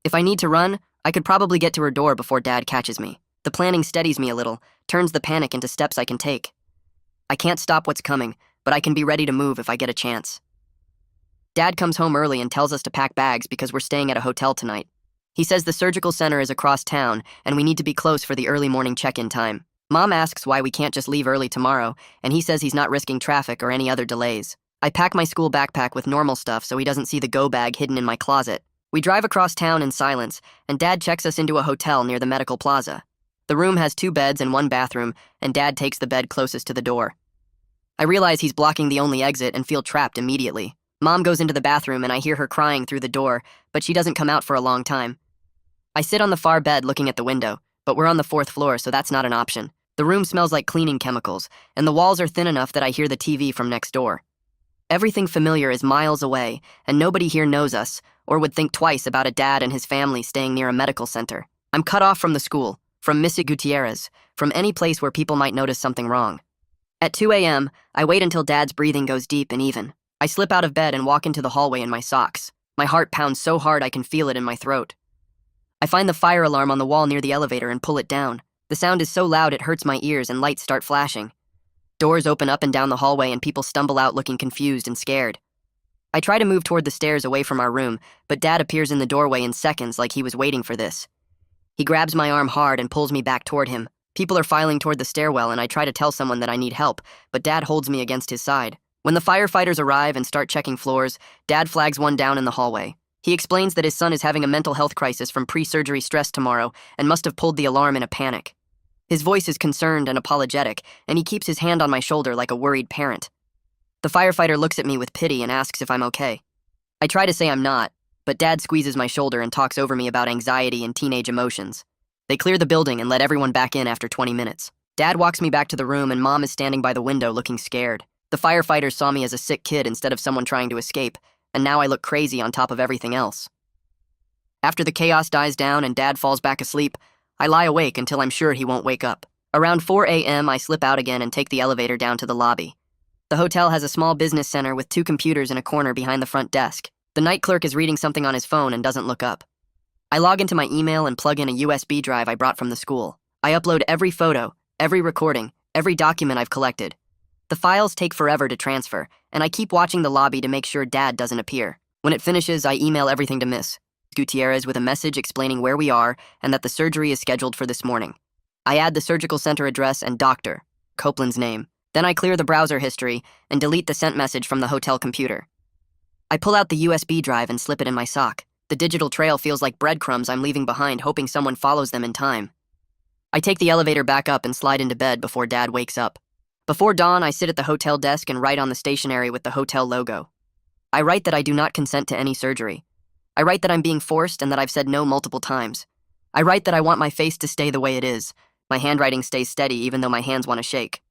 If I need to run, I could probably get to her door before Dad catches me. The planning steadies me a little, turns the panic into steps I can take. I can't stop what's coming, but I can be ready to move if I get a chance. Dad comes home early and tells us to pack bags because we're staying at a hotel tonight. He says the surgical center is across town, and we need to be close for the early morning check-in time. Mom asks why we can't just leave early tomorrow, and he says he's not risking traffic or any other delays. I pack my school backpack with normal stuff so he doesn't see the go bag hidden in my closet. We drive across town in silence, and Dad checks us into a hotel near the medical plaza. The room has 2 beds and 1 bathroom, and Dad takes the bed closest to the door. I realize he's blocking the only exit and feel trapped immediately. Mom goes into the bathroom and I hear her crying through the door, but she doesn't come out for a long time. I sit on the far bed looking at the window, but we're on the 4th floor, so that's not an option. The room smells like cleaning chemicals, and the walls are thin enough that I hear the TV from next door. Everything familiar is miles away, and nobody here knows us, or would think twice about a dad and his family staying near a medical center. I'm cut off from the school, from Mrs. Gutierrez, from any place where people might notice something wrong. At 2 a.m., I wait until Dad's breathing goes deep and even. I slip out of bed and walk into the hallway in my socks. My heart pounds so hard I can feel it in my throat. I find the fire alarm on the wall near the elevator and pull it down. The sound is so loud it hurts my ears and lights start flashing. Doors open up and down the hallway and people stumble out looking confused and scared. I try to move toward the stairs away from our room, but Dad appears in the doorway in seconds like he was waiting for this. He grabs my arm hard and pulls me back toward him. People are filing toward the stairwell, and I try to tell someone that I need help, but Dad holds me against his side. When the firefighters arrive and start checking floors, Dad flags one down in the hallway. He explains that his son is having a mental health crisis from pre-surgery stress tomorrow and must have pulled the alarm in a panic. His voice is concerned and apologetic, and he keeps his hand on my shoulder like a worried parent. The firefighter looks at me with pity and asks if I'm okay. I try to say I'm not, but Dad squeezes my shoulder and talks over me about anxiety and teenage emotions. They clear the building and let everyone back in after 20 minutes. Dad walks me back to the room, and Mom is standing by the window looking scared. The firefighters saw me as a sick kid instead of someone trying to escape, and now I look crazy on top of everything else. After the chaos dies down and Dad falls back asleep, I lie awake until I'm sure he won't wake up. Around 4 a.m., I slip out again and take the elevator down to the lobby. The hotel has a small business center with 2 computers in a corner behind the front desk. The night clerk is reading something on his phone and doesn't look up. I log into my email and plug in a USB drive I brought from the school. I upload every photo, every recording, every document I've collected. The files take forever to transfer, and I keep watching the lobby to make sure Dad doesn't appear. When it finishes, I email everything to Miss Gutierrez with a message explaining where we are and that the surgery is scheduled for this morning. I add the surgical center address and Dr. Copeland's name. Then I clear the browser history and delete the sent message from the hotel computer. I pull out the USB drive and slip it in my sock. The digital trail feels like breadcrumbs I'm leaving behind, hoping someone follows them in time. I take the elevator back up and slide into bed before Dad wakes up. Before dawn, I sit at the hotel desk and write on the stationery with the hotel logo. I write that I do not consent to any surgery. I write that I'm being forced and that I've said no multiple times. I write that I want my face to stay the way it is. My handwriting stays steady even though my hands want to shake.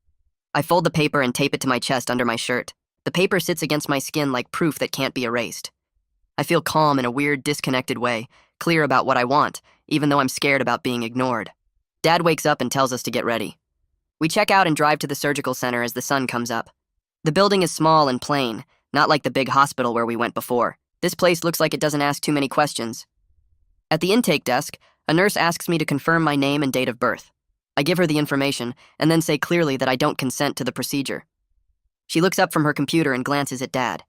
I fold the paper and tape it to my chest under my shirt. The paper sits against my skin like proof that can't be erased. I feel calm in a weird, disconnected way, clear about what I want, even though I'm scared about being ignored. Dad wakes up and tells us to get ready. We check out and drive to the surgical center as the sun comes up. The building is small and plain, not like the big hospital where we went before. This place looks like it doesn't ask too many questions. At the intake desk, a nurse asks me to confirm my name and date of birth. I give her the information and then say clearly that I don't consent to the procedure. She looks up from her computer and glances at Dad.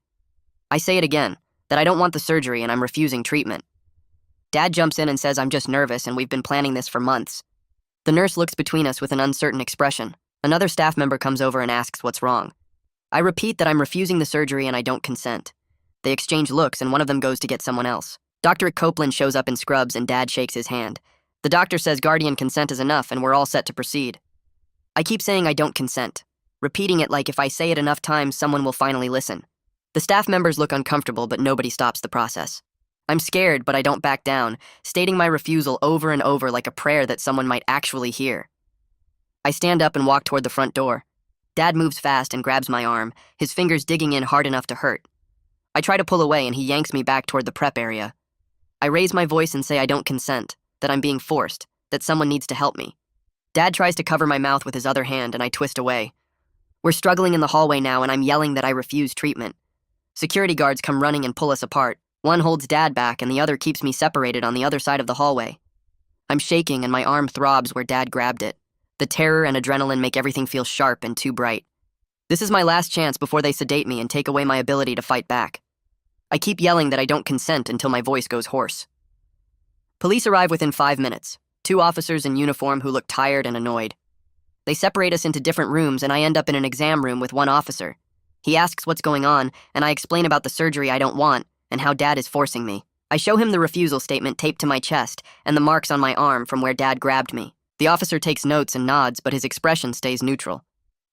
I say it again, that I don't want the surgery and I'm refusing treatment. Dad jumps in and says I'm just nervous and we've been planning this for months. The nurse looks between us with an uncertain expression. Another staff member comes over and asks what's wrong. I repeat that I'm refusing the surgery and I don't consent. They exchange looks and one of them goes to get someone else. Dr. Copeland shows up in scrubs and Dad shakes his hand. The doctor says guardian consent is enough and we're all set to proceed. I keep saying I don't consent, repeating it like if I say it enough times, someone will finally listen. The staff members look uncomfortable, but nobody stops the process. I'm scared, but I don't back down, stating my refusal over and over like a prayer that someone might actually hear. I stand up and walk toward the front door. Dad moves fast and grabs my arm, his fingers digging in hard enough to hurt. I try to pull away and he yanks me back toward the prep area. I raise my voice and say I don't consent, that I'm being forced, that someone needs to help me. Dad tries to cover my mouth with his other hand and I twist away. We're struggling in the hallway now and I'm yelling that I refuse treatment. Security guards come running and pull us apart. One holds Dad back and the other keeps me separated on the other side of the hallway. I'm shaking and my arm throbs where Dad grabbed it. The terror and adrenaline make everything feel sharp and too bright. This is my last chance before they sedate me and take away my ability to fight back. I keep yelling that I don't consent until my voice goes hoarse. Police arrive within 5 minutes. 2 officers in uniform who look tired and annoyed. They separate us into different rooms and I end up in an exam room with one officer. He asks what's going on and I explain about the surgery I don't want and how Dad is forcing me. I show him the refusal statement taped to my chest and the marks on my arm from where Dad grabbed me. The officer takes notes and nods, but his expression stays neutral.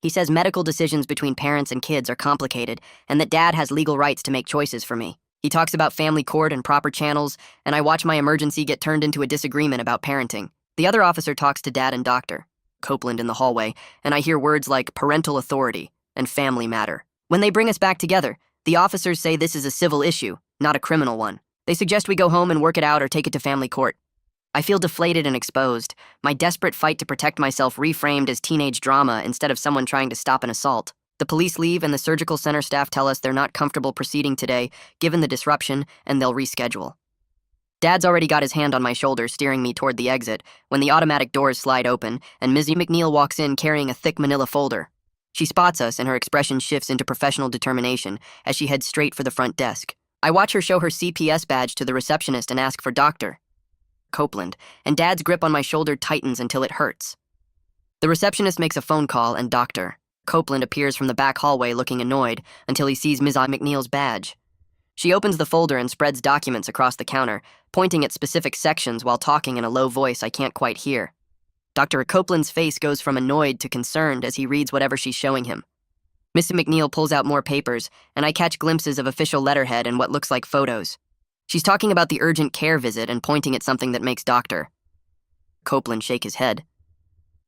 He says medical decisions between parents and kids are complicated and that Dad has legal rights to make choices for me. He talks about family court and proper channels, and I watch my emergency get turned into a disagreement about parenting. The other officer talks to Dad and Dr. Copeland in the hallway, and I hear words like parental authority and family matter. When they bring us back together, the officers say this is a civil issue, not a criminal one. They suggest we go home and work it out or take it to family court. I feel deflated and exposed, my desperate fight to protect myself reframed as teenage drama instead of someone trying to stop an assault. The police leave and the surgical center staff tell us they're not comfortable proceeding today, given the disruption, and they'll reschedule. Dad's already got his hand on my shoulder, steering me toward the exit, when the automatic doors slide open and Mizzy McNeil walks in carrying a thick manila folder. She spots us and her expression shifts into professional determination as she heads straight for the front desk. I watch her show her CPS badge to the receptionist and ask for Dr. Copeland, and Dad's grip on my shoulder tightens until it hurts. The receptionist makes a phone call, and Dr. Copeland appears from the back hallway looking annoyed until he sees Ms. McNeil's badge. She opens the folder and spreads documents across the counter, pointing at specific sections while talking in a low voice I can't quite hear. Dr. Copeland's face goes from annoyed to concerned as he reads whatever she's showing him. Miss McNeil pulls out more papers, and I catch glimpses of official letterhead and what looks like photos. She's talking about the urgent care visit and pointing at something that makes Dr. Copeland shake his head.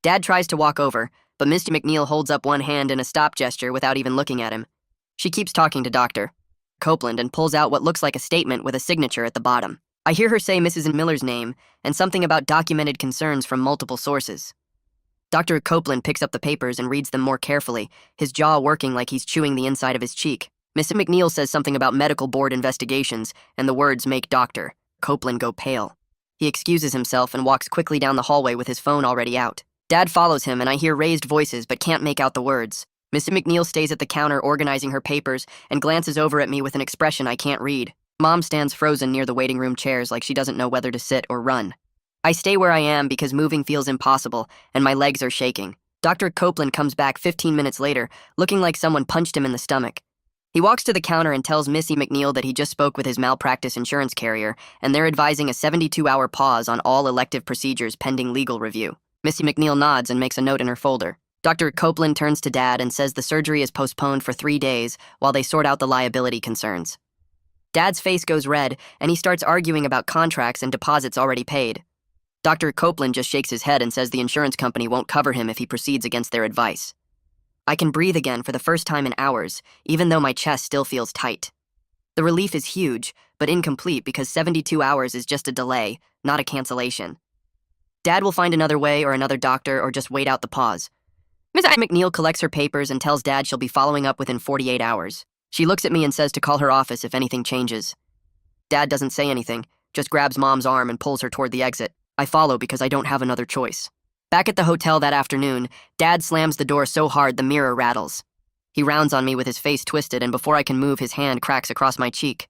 Dad tries to walk over, but Miss McNeil holds up one hand in a stop gesture without even looking at him. She keeps talking to Dr. Copeland and pulls out what looks like a statement with a signature at the bottom. I hear her say Mrs. Miller's name and something about documented concerns from multiple sources. Dr. Copeland picks up the papers and reads them more carefully, his jaw working like he's chewing the inside of his cheek. Miss McNeil says something about medical board investigations, and the words make Dr. Copeland go pale. He excuses himself and walks quickly down the hallway with his phone already out. Dad follows him, and I hear raised voices but can't make out the words. Miss McNeil stays at the counter organizing her papers and glances over at me with an expression I can't read. Mom stands frozen near the waiting room chairs like she doesn't know whether to sit or run. I stay where I am because moving feels impossible, and my legs are shaking. Dr. Copeland comes back 15 minutes later, looking like someone punched him in the stomach. He walks to the counter and tells Missy McNeil that he just spoke with his malpractice insurance carrier, and they're advising a 72-hour pause on all elective procedures pending legal review. Missy McNeil nods and makes a note in her folder. Dr. Copeland turns to Dad and says the surgery is postponed for 3 days while they sort out the liability concerns. Dad's face goes red, and he starts arguing about contracts and deposits already paid. Dr. Copeland just shakes his head and says the insurance company won't cover him if he proceeds against their advice. I can breathe again for the first time in hours, even though my chest still feels tight. The relief is huge, but incomplete because 72 hours is just a delay, not a cancellation. Dad will find another way or another doctor or just wait out the pause. Ms. McNeil collects her papers and tells Dad she'll be following up within 48 hours. She looks at me and says to call her office if anything changes. Dad doesn't say anything, just grabs Mom's arm and pulls her toward the exit. I follow because I don't have another choice. Back at the hotel that afternoon, Dad slams the door so hard the mirror rattles. He rounds on me with his face twisted, and before I can move, his hand cracks across my cheek.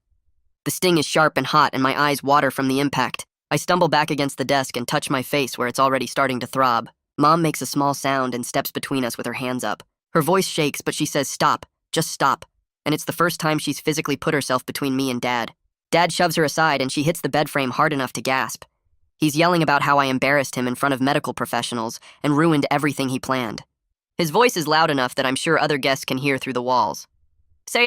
The sting is sharp and hot, and my eyes water from the impact. I stumble back against the desk and touch my face where it's already starting to throb. Mom makes a small sound and steps between us with her hands up. Her voice shakes, but she says, "Stop, just stop." And it's the first time she's physically put herself between me and Dad. Dad shoves her aside, and she hits the bed frame hard enough to gasp. He's yelling about how I embarrassed him in front of medical professionals and ruined everything he planned. His voice is loud enough that I'm sure other guests can hear through the walls.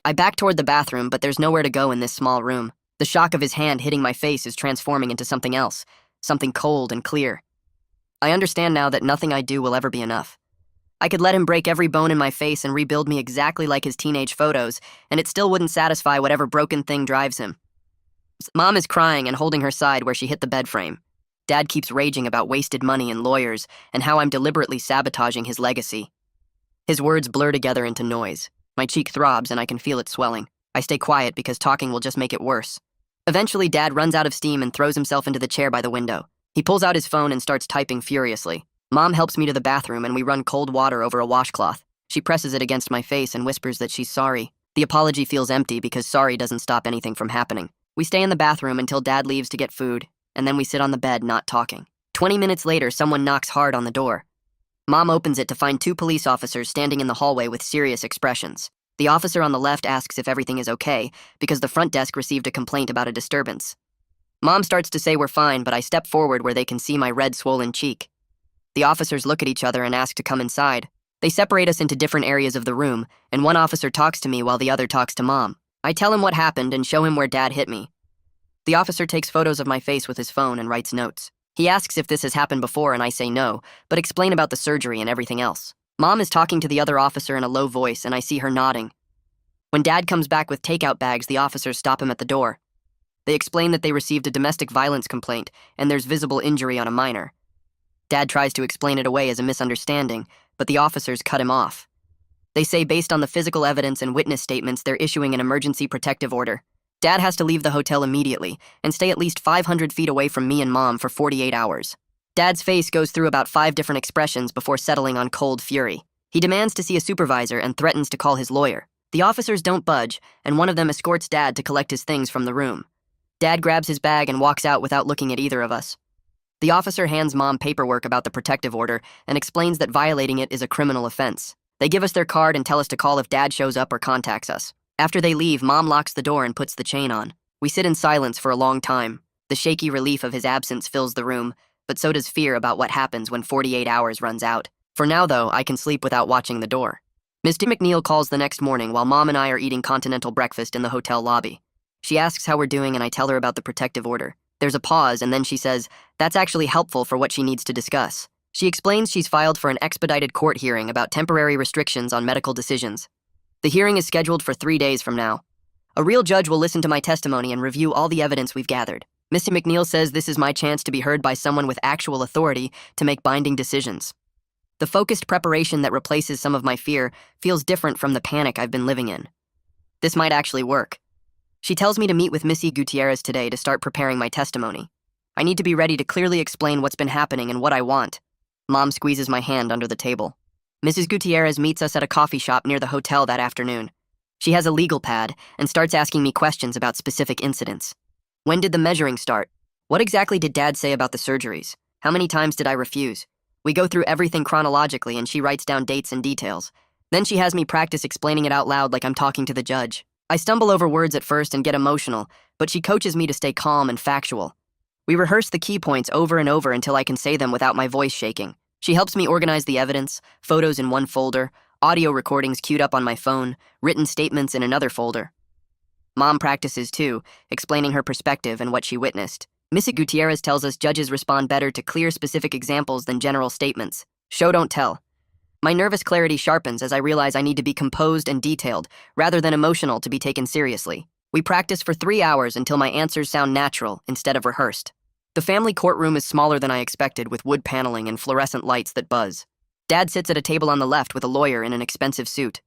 I back toward the bathroom, but there's nowhere to go in this small room. The shock of his hand hitting my face is transforming into something else, something cold and clear. I understand now that nothing I do will ever be enough. I could let him break every bone in my face and rebuild me exactly like his teenage photos, and it still wouldn't satisfy whatever broken thing drives him. Mom is crying and holding her side where she hit the bed frame. Dad keeps raging about wasted money and lawyers and how I'm deliberately sabotaging his legacy. His words blur together into noise. My cheek throbs and I can feel it swelling. I stay quiet because talking will just make it worse. Eventually, Dad runs out of steam and throws himself into the chair by the window. He pulls out his phone and starts typing furiously. Mom helps me to the bathroom and we run cold water over a washcloth. She presses it against my face and whispers that she's sorry. The apology feels empty because sorry doesn't stop anything from happening. We stay in the bathroom until Dad leaves to get food, and then we sit on the bed not talking. 20 minutes later, someone knocks hard on the door. Mom opens it to find 2 police officers standing in the hallway with serious expressions. The officer on the left asks if everything is okay, because the front desk received a complaint about a disturbance. Mom starts to say we're fine, but I step forward where they can see my red, swollen cheek. The officers look at each other and ask to come inside. They separate us into different areas of the room, and one officer talks to me while the other talks to Mom. I tell him what happened and show him where Dad hit me. The officer takes photos of my face with his phone and writes notes. He asks if this has happened before, and I say no, but explain about the surgery and everything else. Mom is talking to the other officer in a low voice, and I see her nodding. When Dad comes back with takeout bags, the officers stop him at the door. They explain that they received a domestic violence complaint, and there's visible injury on a minor. Dad tries to explain it away as a misunderstanding, but the officers cut him off. They say based on the physical evidence and witness statements, they're issuing an emergency protective order. Dad has to leave the hotel immediately and stay at least 500 feet away from me and Mom for 48 hours. Dad's face goes through about 5 different expressions before settling on cold fury. He demands to see a supervisor and threatens to call his lawyer. The officers don't budge, and one of them escorts Dad to collect his things from the room. Dad grabs his bag and walks out without looking at either of us. The officer hands Mom paperwork about the protective order and explains that violating it is a criminal offense. They give us their card and tell us to call if Dad shows up or contacts us. After they leave, Mom locks the door and puts the chain on. We sit in silence for a long time. The shaky relief of his absence fills the room, but so does fear about what happens when 48 hours runs out. For now, though, I can sleep without watching the door. Mr. McNeil calls the next morning while Mom and I are eating continental breakfast in the hotel lobby. She asks how we're doing and I tell her about the protective order. There's a pause and then she says that's actually helpful for what she needs to discuss. She explains she's filed for an expedited court hearing about temporary restrictions on medical decisions. The hearing is scheduled for 3 days from now. A real judge will listen to my testimony and review all the evidence we've gathered. Mr. McNeil says this is my chance to be heard by someone with actual authority to make binding decisions. The focused preparation that replaces some of my fear feels different from the panic I've been living in. This might actually work. She tells me to meet with Missy Gutierrez today to start preparing my testimony. I need to be ready to clearly explain what's been happening and what I want. Mom squeezes my hand under the table. Mrs. Gutierrez meets us at a coffee shop near the hotel that afternoon. She has a legal pad and starts asking me questions about specific incidents. When did the measuring start? What exactly did Dad say about the surgeries? How many times did I refuse? We go through everything chronologically and she writes down dates and details. Then she has me practice explaining it out loud like I'm talking to the judge. I stumble over words at first and get emotional, but she coaches me to stay calm and factual. We rehearse the key points over and over until I can say them without my voice shaking. She helps me organize the evidence, photos in one folder, audio recordings queued up on my phone, written statements in another folder. Mom practices too, explaining her perspective and what she witnessed. Mrs. Gutierrez tells us judges respond better to clear specific examples than general statements. Show don't tell. My nervous clarity sharpens as I realize I need to be composed and detailed, rather than emotional to be taken seriously. We practice for 3 hours until my answers sound natural instead of rehearsed. The family courtroom is smaller than I expected, with wood paneling and fluorescent lights that buzz. Dad sits at a table on the left with a lawyer in an expensive suit.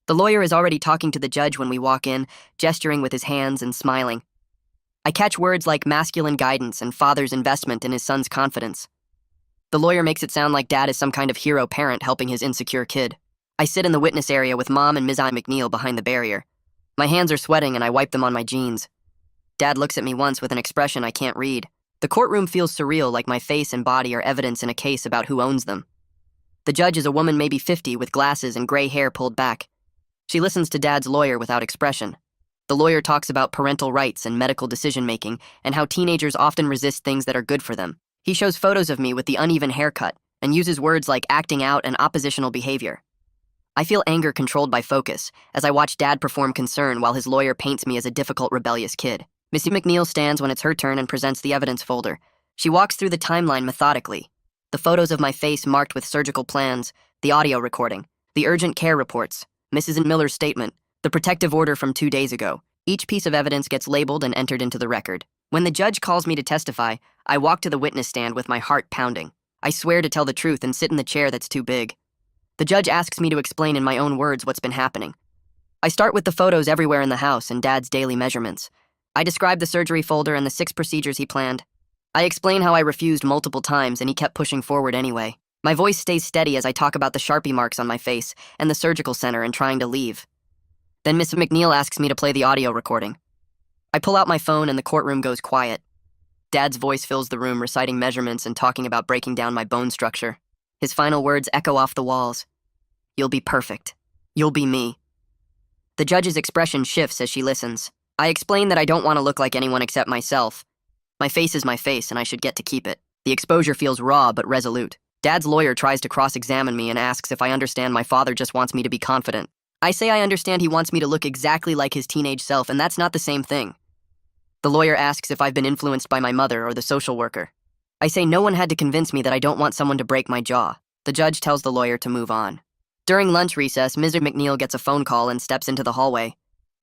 The lawyer is already talking to the judge when we walk in, gesturing with his hands and smiling. I catch words like masculine guidance and father's investment in his son's confidence. The lawyer makes it sound like Dad is some kind of hero parent helping his insecure kid. I sit in the witness area with Mom and Ms. McNeil behind the barrier. My hands are sweating and I wipe them on my jeans. Dad looks at me once with an expression I can't read. The courtroom feels surreal, like my face and body are evidence in a case about who owns them. The judge is a woman maybe 50 with glasses and gray hair pulled back. She listens to Dad's lawyer without expression. The lawyer talks about parental rights and medical decision-making and how teenagers often resist things that are good for them. He shows photos of me with the uneven haircut and uses words like acting out and oppositional behavior. I feel anger controlled by focus as I watch Dad perform concern while his lawyer paints me as a difficult, rebellious kid. Missy McNeil stands when it's her turn and presents the evidence folder. She walks through the timeline methodically. The photos of my face marked with surgical plans, the audio recording, the urgent care reports, Mrs. Miller's statement, the protective order from 2 days ago. Each piece of evidence gets labeled and entered into the record. When the judge calls me to testify, I walk to the witness stand with my heart pounding. I swear to tell the truth and sit in the chair that's too big. The judge asks me to explain in my own words what's been happening. I start with the photos everywhere in the house and Dad's daily measurements. I describe the surgery folder and the 6 procedures he planned. I explain how I refused multiple times and he kept pushing forward anyway. My voice stays steady as I talk about the Sharpie marks on my face and the surgical center and trying to leave. Then Miss McNeil asks me to play the audio recording. I pull out my phone and the courtroom goes quiet. Dad's voice fills the room, reciting measurements and talking about breaking down my bone structure. His final words echo off the walls. You'll be perfect. You'll be me. The judge's expression shifts as she listens. I explain that I don't want to look like anyone except myself. My face is my face and I should get to keep it. The exposure feels raw but resolute. Dad's lawyer tries to cross-examine me and asks if I understand my father just wants me to be confident. I say I understand he wants me to look exactly like his teenage self, and that's not the same thing. The lawyer asks if I've been influenced by my mother or the social worker. I say no one had to convince me that I don't want someone to break my jaw. The judge tells the lawyer to move on. During lunch recess, Ms. McNeil gets a phone call and steps into the hallway.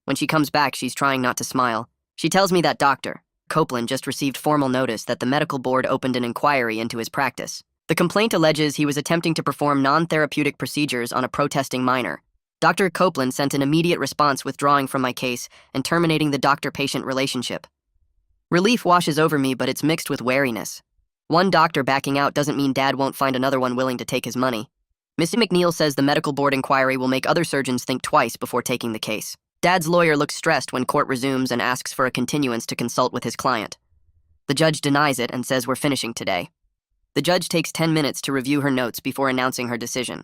When she comes back, she's trying not to smile. She tells me that Dr. Copeland just received formal notice that the medical board opened an inquiry into his practice. The complaint alleges he was attempting to perform non-therapeutic procedures on a protesting minor. Dr. Copeland sent an immediate response withdrawing from my case and terminating the doctor-patient relationship. Relief washes over me, but it's mixed with wariness. One doctor backing out doesn't mean Dad won't find another one willing to take his money. Mr. McNeil says the medical board inquiry will make other surgeons think twice before taking the case. Dad's lawyer looks stressed when court resumes and asks for a continuance to consult with his client. The judge denies it and says we're finishing today. The judge takes 10 minutes to review her notes before announcing her decision.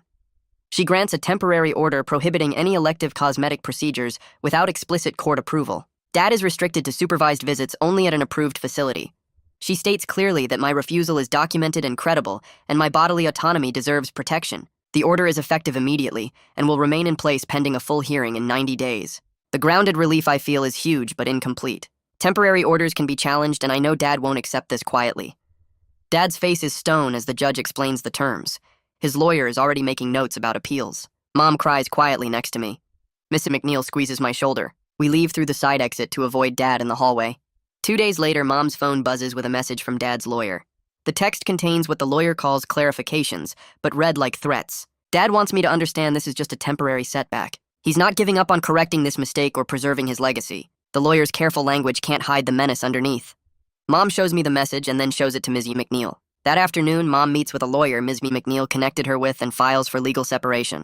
She grants a temporary order prohibiting any elective cosmetic procedures without explicit court approval. Dad is restricted to supervised visits only at an approved facility. She states clearly that my refusal is documented and credible, and my bodily autonomy deserves protection. The order is effective immediately and will remain in place pending a full hearing in 90 days. The grounded relief I feel is huge but incomplete. Temporary orders can be challenged, and I know Dad won't accept this quietly. Dad's face is stone as the judge explains the terms. His lawyer is already making notes about appeals. Mom cries quietly next to me. Mrs. McNeil squeezes my shoulder. We leave through the side exit to avoid Dad in the hallway. 2 days later, Mom's phone buzzes with a message from Dad's lawyer. The text contains what the lawyer calls clarifications, but read like threats. Dad wants me to understand this is just a temporary setback. He's not giving up on correcting this mistake or preserving his legacy. The lawyer's careful language can't hide the menace underneath. Mom shows me the message and then shows it to Ms. McNeil. That afternoon, Mom meets with a lawyer Ms. McNeil connected her with and files for legal separation.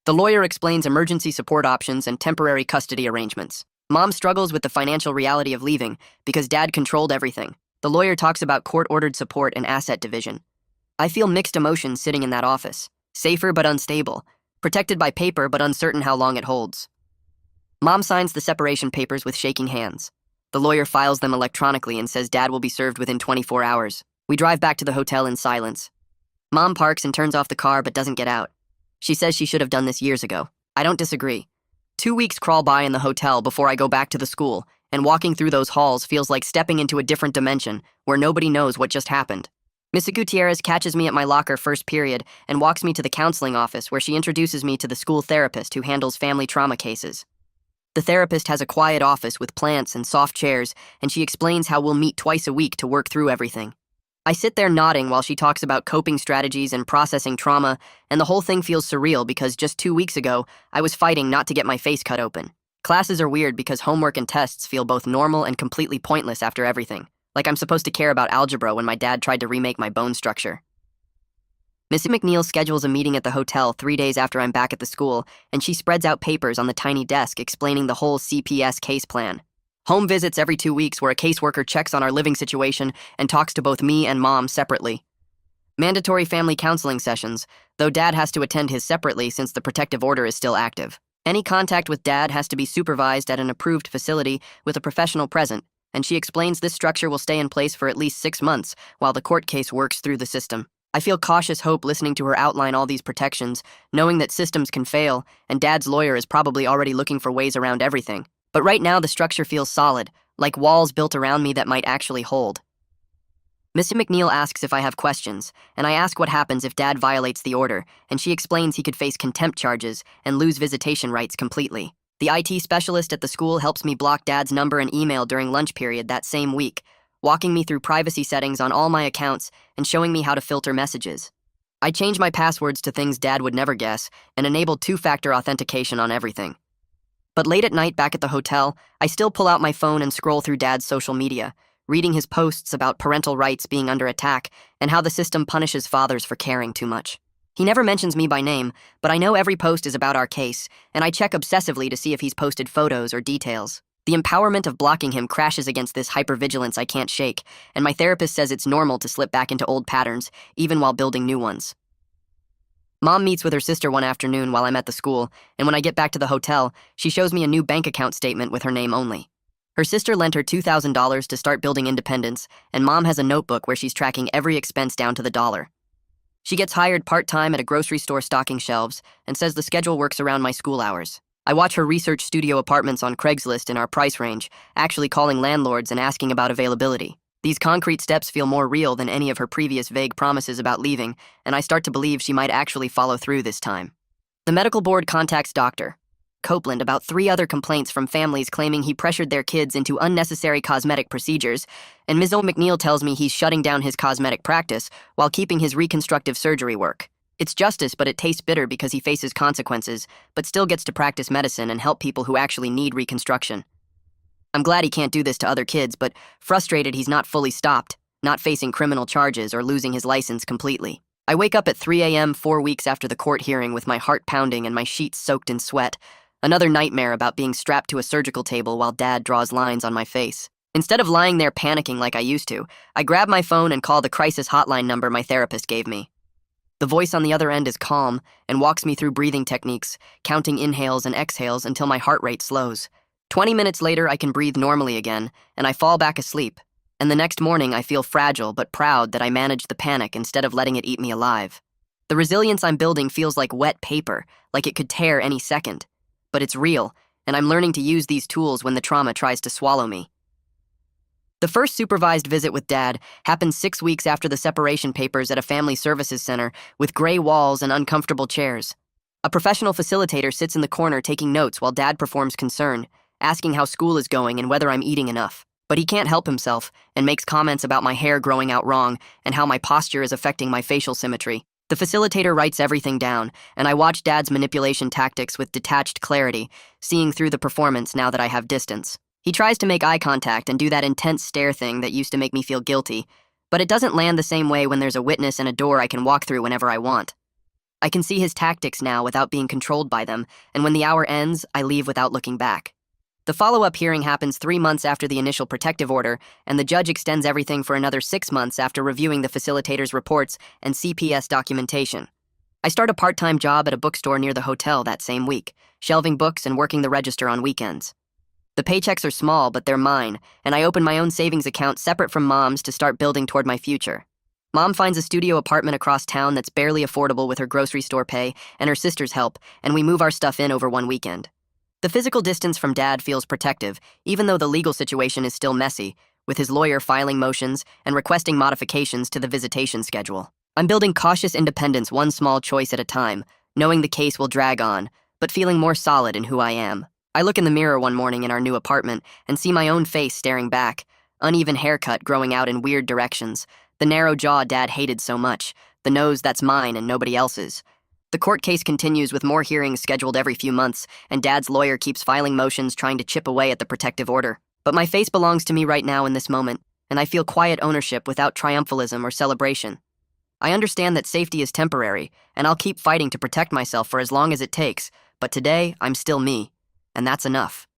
The lawyer explains emergency support options and temporary custody arrangements. Mom struggles with the financial reality of leaving because Dad controlled everything. The lawyer talks about court-ordered support and asset division. I feel mixed emotions sitting in that office. Safer but unstable. Protected by paper but uncertain how long it holds. Mom signs the separation papers with shaking hands. The lawyer files them electronically and says Dad will be served within 24 hours. We drive back to the hotel in silence. Mom parks and turns off the car but doesn't get out. She says she should have done this years ago. I don't disagree. 2 weeks crawl by in the hotel before I go back to the school, and walking through those halls feels like stepping into a different dimension where nobody knows what just happened. Mrs. Gutierrez catches me at my locker first period and walks me to the counseling office where she introduces me to the school therapist who handles family trauma cases. The therapist has a quiet office with plants and soft chairs, and she explains how we'll meet twice a week to work through everything. I sit there nodding while she talks about coping strategies and processing trauma, and the whole thing feels surreal because just 2 weeks ago, I was fighting not to get my face cut open. Classes are weird because homework and tests feel both normal and completely pointless after everything. Like I'm supposed to care about algebra when my dad tried to remake my bone structure. Mrs. McNeil schedules a meeting at the hotel 3 days after I'm back at the school, and she spreads out papers on the tiny desk explaining the whole CPS case plan. Home visits every 2 weeks where a caseworker checks on our living situation and talks to both me and Mom separately. Mandatory family counseling sessions, though Dad has to attend his separately since the protective order is still active. Any contact with Dad has to be supervised at an approved facility with a professional present, and she explains this structure will stay in place for at least 6 months while the court case works through the system. I feel cautious hope listening to her outline all these protections, knowing that systems can fail, and Dad's lawyer is probably already looking for ways around everything. But right now the structure feels solid, like walls built around me that might actually hold. Mr. McNeil asks if I have questions, and I ask what happens if Dad violates the order, and she explains he could face contempt charges and lose visitation rights completely. The IT specialist at the school helps me block Dad's number and email during lunch period that same week, walking me through privacy settings on all my accounts and showing me how to filter messages. I change my passwords to things Dad would never guess and enable 2-factor authentication on everything. But late at night back at the hotel, I still pull out my phone and scroll through Dad's social media, reading his posts about parental rights being under attack and how the system punishes fathers for caring too much. He never mentions me by name, but I know every post is about our case, and I check obsessively to see if he's posted photos or details. The empowerment of blocking him crashes against this hypervigilance I can't shake, and my therapist says it's normal to slip back into old patterns, even while building new ones. Mom meets with her sister one afternoon while I'm at the school, and when I get back to the hotel, she shows me a new bank account statement with her name only. Her sister lent her $2,000 to start building independence, and Mom has a notebook where she's tracking every expense down to the dollar. She gets hired part-time at a grocery store stocking shelves and says the schedule works around my school hours. I watch her research studio apartments on Craigslist in our price range, actually calling landlords and asking about availability. These concrete steps feel more real than any of her previous vague promises about leaving, and I start to believe she might actually follow through this time. The medical board contacts Dr. Copeland about 3 other complaints from families claiming he pressured their kids into unnecessary cosmetic procedures, and Ms. McNeil tells me he's shutting down his cosmetic practice while keeping his reconstructive surgery work. It's justice, but it tastes bitter because he faces consequences, but still gets to practice medicine and help people who actually need reconstruction. I'm glad he can't do this to other kids, but frustrated he's not fully stopped, not facing criminal charges or losing his license completely. I wake up at 3 a.m. 4 weeks after the court hearing with my heart pounding and my sheets soaked in sweat. Another nightmare about being strapped to a surgical table while Dad draws lines on my face. Instead of lying there panicking like I used to, I grab my phone and call the crisis hotline number my therapist gave me. The voice on the other end is calm and walks me through breathing techniques, counting inhales and exhales until my heart rate slows. 20 minutes later, I can breathe normally again, and I fall back asleep. And the next morning, I feel fragile but proud that I managed the panic instead of letting it eat me alive. The resilience I'm building feels like wet paper, like it could tear any second. But it's real, and I'm learning to use these tools when the trauma tries to swallow me. The first supervised visit with Dad happened 6 weeks after the separation papers at a family services center with gray walls and uncomfortable chairs. A professional facilitator sits in the corner taking notes while Dad performs concern, asking how school is going and whether I'm eating enough. But he can't help himself and makes comments about my hair growing out wrong and how my posture is affecting my facial symmetry. The facilitator writes everything down, and I watch Dad's manipulation tactics with detached clarity, seeing through the performance now that I have distance. He tries to make eye contact and do that intense stare thing that used to make me feel guilty, but it doesn't land the same way when there's a witness and a door I can walk through whenever I want. I can see his tactics now without being controlled by them, and when the hour ends, I leave without looking back. The follow-up hearing happens 3 months after the initial protective order, and the judge extends everything for another 6 months after reviewing the facilitator's reports and CPS documentation. I start a part-time job at a bookstore near the hotel that same week, shelving books and working the register on weekends. The paychecks are small, but they're mine, and I open my own savings account separate from Mom's to start building toward my future. Mom finds a studio apartment across town that's barely affordable with her grocery store pay and her sister's help, and we move our stuff in over one weekend. The physical distance from Dad feels protective, even though the legal situation is still messy, with his lawyer filing motions and requesting modifications to the visitation schedule. I'm building cautious independence one small choice at a time, knowing the case will drag on, but feeling more solid in who I am. I look in the mirror one morning in our new apartment and see my own face staring back, uneven haircut growing out in weird directions, the narrow jaw Dad hated so much, the nose that's mine and nobody else's. The court case continues with more hearings scheduled every few months, and Dad's lawyer keeps filing motions trying to chip away at the protective order. But my face belongs to me right now in this moment, and I feel quiet ownership without triumphalism or celebration. I understand that safety is temporary, and I'll keep fighting to protect myself for as long as it takes, but today, I'm still me. And that's enough.